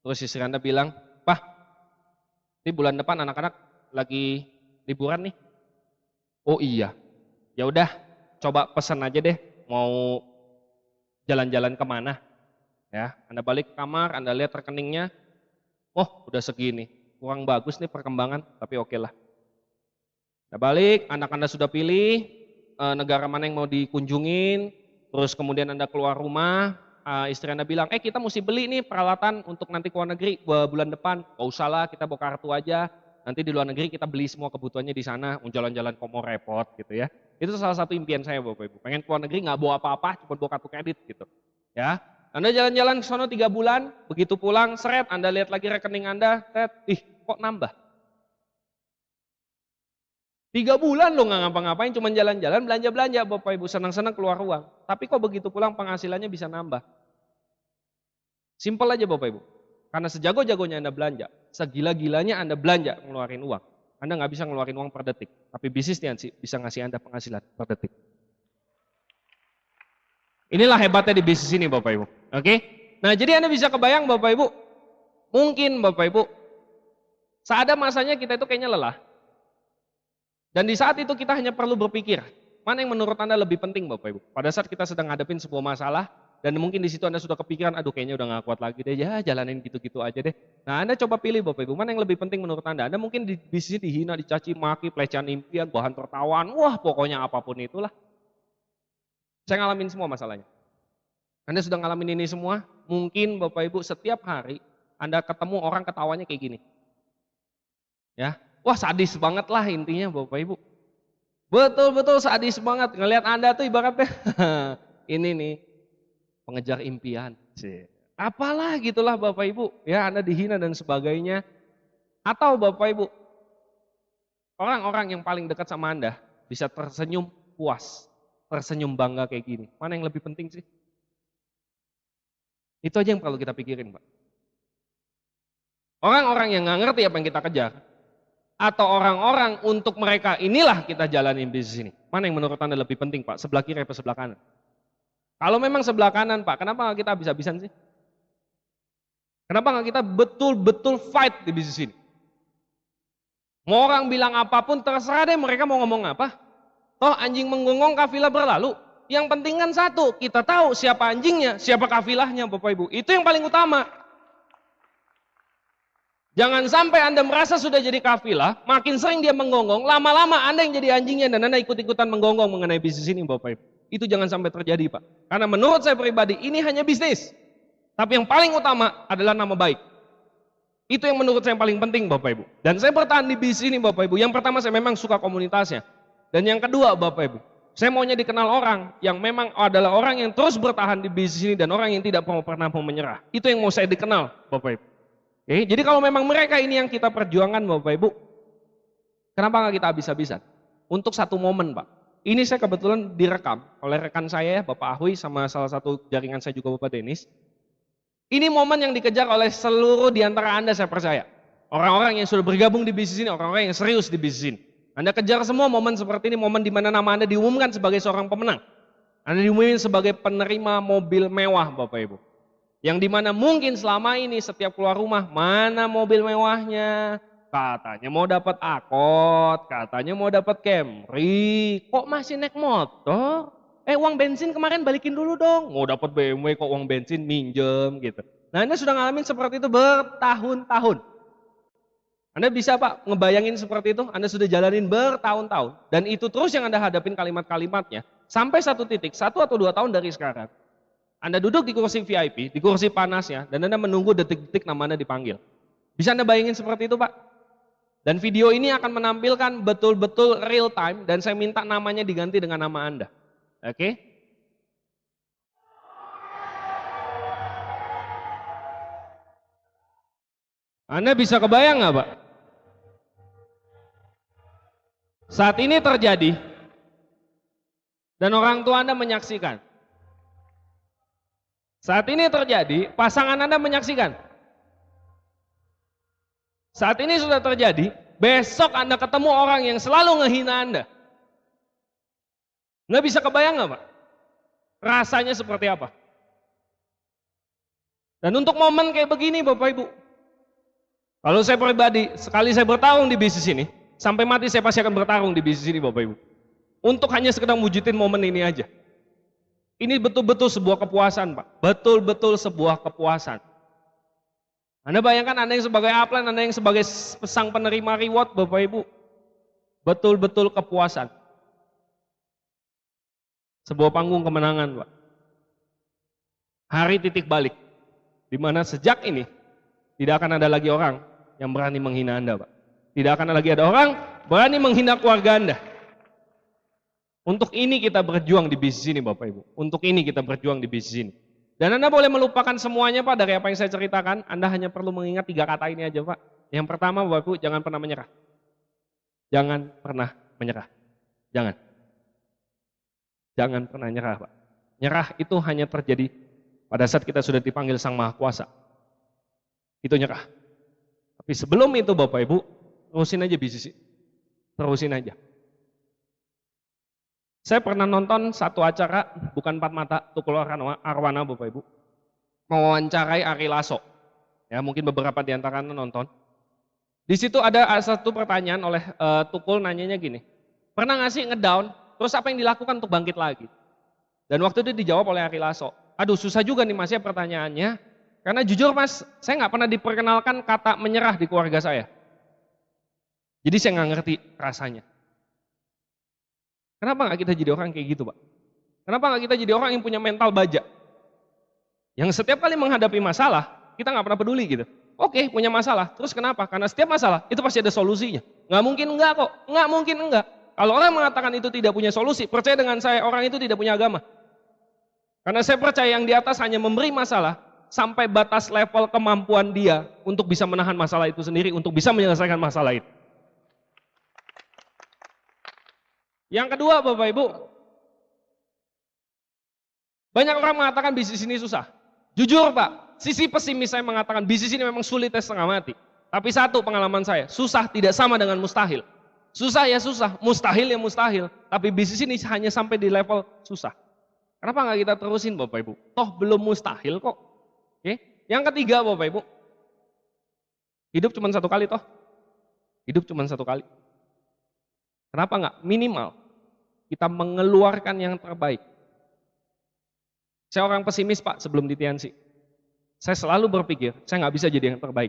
terus istri Anda bilang, Pak, ini bulan depan anak-anak lagi liburan nih. Oh iya, ya udah, coba pesan aja deh, mau jalan-jalan kemana, ya. Anda balik ke kamar, Anda lihat rekeningnya, oh udah segini, kurang bagus nih perkembangan, tapi oke lah. Anda balik, anak Anda sudah pilih negara mana yang mau dikunjungin, terus kemudian Anda keluar rumah, istri Anda bilang, kita mesti beli nih peralatan untuk nanti ke luar negeri bulan depan, gak usah lah, kita bawa kartu aja, nanti di luar negeri kita beli semua kebutuhannya di sana, jalan-jalan kok mau repot gitu ya. Itu salah satu impian saya Bapak Ibu. Pengen keluar negeri nggak bawa apa-apa, cuma bawa kartu kredit gitu. Ya, Anda jalan-jalan ke sono 3 bulan, begitu pulang, seret, Anda lihat lagi rekening Anda, kok nambah? 3 bulan loh nggak ngapa-ngapain, cuma jalan-jalan, belanja-belanja Bapak Ibu, senang-senang keluar uang. Tapi kok begitu pulang penghasilannya bisa nambah? Simpel aja Bapak Ibu. Karena sejago-jagonya Anda belanja, segila-gilanya Anda belanja ngeluarin uang. Anda nggak bisa ngeluarin uang per detik, tapi bisnis bisa ngasih Anda penghasilan per detik. Inilah hebatnya di bisnis ini Bapak Ibu. Oke? Nah jadi Anda bisa kebayang Bapak Ibu, mungkin Bapak Ibu, saat ada masanya kita itu kayaknya lelah. Dan di saat itu kita hanya perlu berpikir, mana yang menurut Anda lebih penting Bapak Ibu? Pada saat kita sedang ngadepin sebuah masalah, dan mungkin di situ Anda sudah kepikiran, aduh kayaknya udah gak kuat lagi deh, ya jalanin gitu-gitu aja deh. Nah Anda coba pilih Bapak Ibu, mana yang lebih penting menurut Anda? Anda mungkin di bisnis dihina, dicaci maki, pelecehan impian, bahan tertawaan, wah pokoknya apapun itulah. Saya ngalamin semua masalahnya. Anda sudah ngalamin ini semua, mungkin Bapak Ibu setiap hari Anda ketemu orang ketawanya kayak gini. Ya, wah sadis banget lah intinya Bapak Ibu. Betul-betul sadis banget, ngelihat Anda tuh ibaratnya, ini nih, pengejar impian, apalah gitulah Bapak Ibu, ya Anda dihina dan sebagainya. Atau Bapak Ibu, orang-orang yang paling dekat sama Anda bisa tersenyum puas, tersenyum bangga kayak gini. Mana yang lebih penting sih? Itu aja yang perlu kita pikirin Pak. Orang-orang yang gak ngerti apa yang kita kejar, atau orang-orang untuk mereka inilah kita jalanin bisnis ini. Mana yang menurut Anda lebih penting Pak? Sebelah kiri atau sebelah kanan? Kalau memang sebelah kanan Pak, kenapa nggak kita habis-habisan sih? Kenapa nggak kita betul-betul fight di bisnis ini? Mau orang bilang apapun terserah deh mereka mau ngomong apa. Toh anjing menggonggong kafilah berlalu. Yang penting kan satu, kita tahu siapa anjingnya, siapa kafilahnya Bapak Ibu. Itu yang paling utama. Jangan sampai Anda merasa sudah jadi kafilah, makin sering dia menggonggong, lama-lama Anda yang jadi anjingnya dan Anda ikut-ikutan menggonggong mengenai bisnis ini Bapak Ibu. Itu jangan sampai terjadi Pak. Karena menurut saya pribadi ini hanya bisnis. Tapi yang paling utama adalah nama baik. Itu yang menurut saya yang paling penting Bapak Ibu. Dan saya bertahan di bisnis ini Bapak Ibu. Yang pertama saya memang suka komunitasnya. Dan yang kedua Bapak Ibu, Saya maunya dikenal orang yang memang adalah orang yang terus bertahan di bisnis ini dan orang yang tidak pernah mau menyerah. Itu yang mau saya dikenal, Bapak Ibu. Oke, jadi kalau memang mereka ini yang kita perjuangkan, Bapak Ibu, kenapa nggak kita habis-habisan? Untuk satu momen, Pak. Ini saya kebetulan direkam oleh rekan saya, Bapak Ahui, sama salah satu jaringan saya juga Bapak Denis. Ini momen yang dikejar oleh seluruh di antara Anda, saya percaya. Orang-orang yang sudah bergabung di bisnis ini, orang-orang yang serius di bisnis ini. Anda kejar semua momen seperti ini, momen di mana nama Anda diumumkan sebagai seorang pemenang. Anda diumumin sebagai penerima mobil mewah, Bapak Ibu. Yang dimana mungkin selama ini setiap keluar rumah, mana mobil mewahnya? Katanya mau dapat Accord, katanya mau dapat Camry, kok masih naik motor? Uang bensin kemarin balikin dulu dong. Mau dapat BMW kok uang bensin minjem gitu. Nah, Anda sudah ngalamin seperti itu bertahun-tahun. Anda bisa Pak ngebayangin seperti itu, Anda sudah jalanin bertahun-tahun. Dan itu terus yang Anda hadapin kalimat-kalimatnya. Sampai satu titik, 1 atau 2 tahun dari sekarang. Anda duduk di kursi VIP, di kursi panasnya, dan Anda menunggu detik-detik nama Anda dipanggil. Bisa Anda bayangin seperti itu Pak? Dan video ini akan menampilkan betul-betul real time, dan saya minta namanya diganti dengan nama Anda. Oke? Anda bisa kebayang nggak Pak? Saat ini terjadi, dan orang tua Anda menyaksikan. Saat ini terjadi, pasangan Anda menyaksikan. Saat ini sudah terjadi, besok Anda ketemu orang yang selalu ngehina Anda. Nggak bisa kebayang nggak Pak? Rasanya seperti apa? Dan untuk momen kayak begini Bapak Ibu, kalau saya pribadi, sekali saya bertarung di bisnis ini, sampai mati saya pasti akan bertarung di bisnis ini Bapak Ibu. Untuk hanya sekedar wujudin momen ini aja. Ini betul-betul sebuah kepuasan Pak. Betul-betul sebuah kepuasan. Anda bayangkan Anda yang sebagai upline, Anda yang sebagai sang penerima reward Bapak Ibu. Betul-betul kepuasan. Sebuah panggung kemenangan Pak. Hari titik balik. Di mana sejak ini tidak akan ada lagi orang yang berani menghina Anda Pak. Tidak akan lagi ada orang berani menghina keluarga Anda. Untuk ini kita berjuang di bisnis ini Bapak Ibu. Untuk ini kita berjuang di bisnis ini. Dan Anda boleh melupakan semuanya Pak dari apa yang saya ceritakan. Anda hanya perlu mengingat 3 kata ini aja Pak. Yang pertama Bapak Ibu, jangan pernah menyerah. Jangan pernah menyerah. Jangan. Jangan pernah nyerah Pak. Nyerah itu hanya terjadi pada saat kita sudah dipanggil Sang Maha Kuasa. Itu nyerah. Tapi sebelum itu Bapak Ibu, terusin aja bisnis. Terusin aja. Saya pernah nonton satu acara, bukan 4 mata, Tukul Arwana Bapak Ibu. Mewawancarai Ari Lasso. Ya, mungkin beberapa di antara Anda nonton. Di situ ada satu pertanyaan oleh Tukul nanyanya gini. Pernah nggak sih ngedown, terus apa yang dilakukan untuk bangkit lagi? Dan waktu itu dijawab oleh Ari Lasso. Aduh susah juga nih Mas ya pertanyaannya. Karena jujur Mas, saya nggak pernah diperkenalkan kata menyerah di keluarga saya. Jadi saya nggak ngerti rasanya. Kenapa nggak kita jadi orang kayak gitu Pak? Kenapa nggak kita jadi orang yang punya mental baja? Yang setiap kali menghadapi masalah, kita nggak pernah peduli gitu. Oke, punya masalah, terus kenapa? Karena setiap masalah itu pasti ada solusinya. Nggak mungkin enggak kok, nggak mungkin enggak. Kalau orang mengatakan itu tidak punya solusi, percaya dengan saya, orang itu tidak punya agama. Karena saya percaya yang di atas hanya memberi masalah, sampai batas level kemampuan dia untuk bisa menahan masalah itu sendiri, untuk bisa menyelesaikan masalah itu. Yang kedua Bapak Ibu, banyak orang mengatakan bisnis ini susah. Jujur Pak, sisi pesimis saya mengatakan bisnis ini memang sulit setengah mati. Tapi satu pengalaman saya, susah tidak sama dengan mustahil. Susah ya susah, mustahil ya mustahil. Tapi bisnis ini hanya sampai di level susah. Kenapa nggak kita terusin Bapak Ibu? Toh belum mustahil kok. Oke? Yang ketiga Bapak Ibu, hidup cuma satu kali toh. Hidup cuma satu kali. Kenapa nggak? Minimal kita mengeluarkan yang terbaik. Saya orang pesimis Pak sebelum di TNC. Saya selalu berpikir, saya nggak bisa jadi yang terbaik.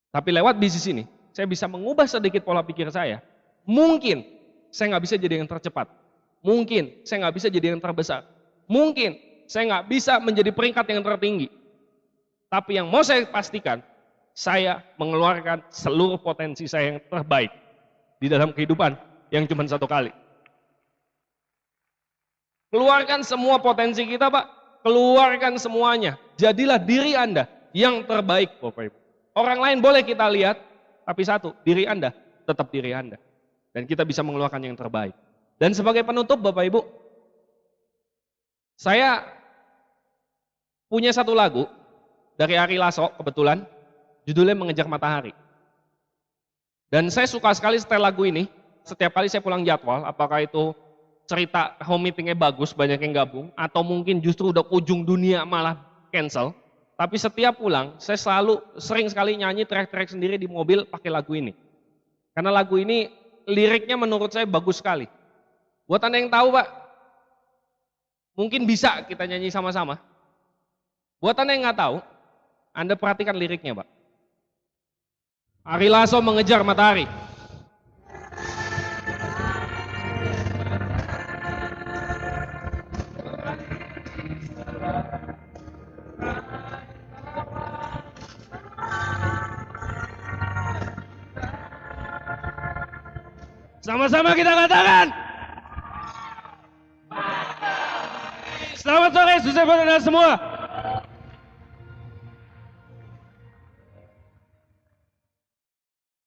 Tapi lewat bisnis ini, saya bisa mengubah sedikit pola pikir saya. Mungkin saya nggak bisa jadi yang tercepat. Mungkin saya nggak bisa jadi yang terbesar. Mungkin saya nggak bisa menjadi peringkat yang tertinggi. Tapi yang mau saya pastikan, saya mengeluarkan seluruh potensi saya yang terbaik di dalam kehidupan yang cuma satu kali. Keluarkan semua potensi kita, Pak. Keluarkan semuanya. Jadilah diri Anda yang terbaik, Bapak Ibu. Orang lain boleh kita lihat, tapi satu, diri Anda tetap diri Anda. Dan kita bisa mengeluarkan yang terbaik. Dan sebagai penutup, Bapak Ibu, saya punya satu lagu dari Ari Lasso kebetulan, judulnya Mengejar Matahari. Dan saya suka sekali setel lagu ini, setiap kali saya pulang jadwal, apakah itu cerita home meetingnya bagus, banyak yang gabung, atau mungkin justru udah ujung dunia malah cancel. Tapi setiap pulang, saya sering sekali nyanyi track-track sendiri di mobil pakai lagu ini. Karena lagu ini liriknya menurut saya bagus sekali. Buat Anda yang tahu, Pak, mungkin bisa kita nyanyi sama-sama. Buat Anda yang nggak tahu, Anda perhatikan liriknya, Pak. Ari Lasso Mengejar Matahari. Sama-sama kita katakan. Selamat sore, sukses buat Anda semua.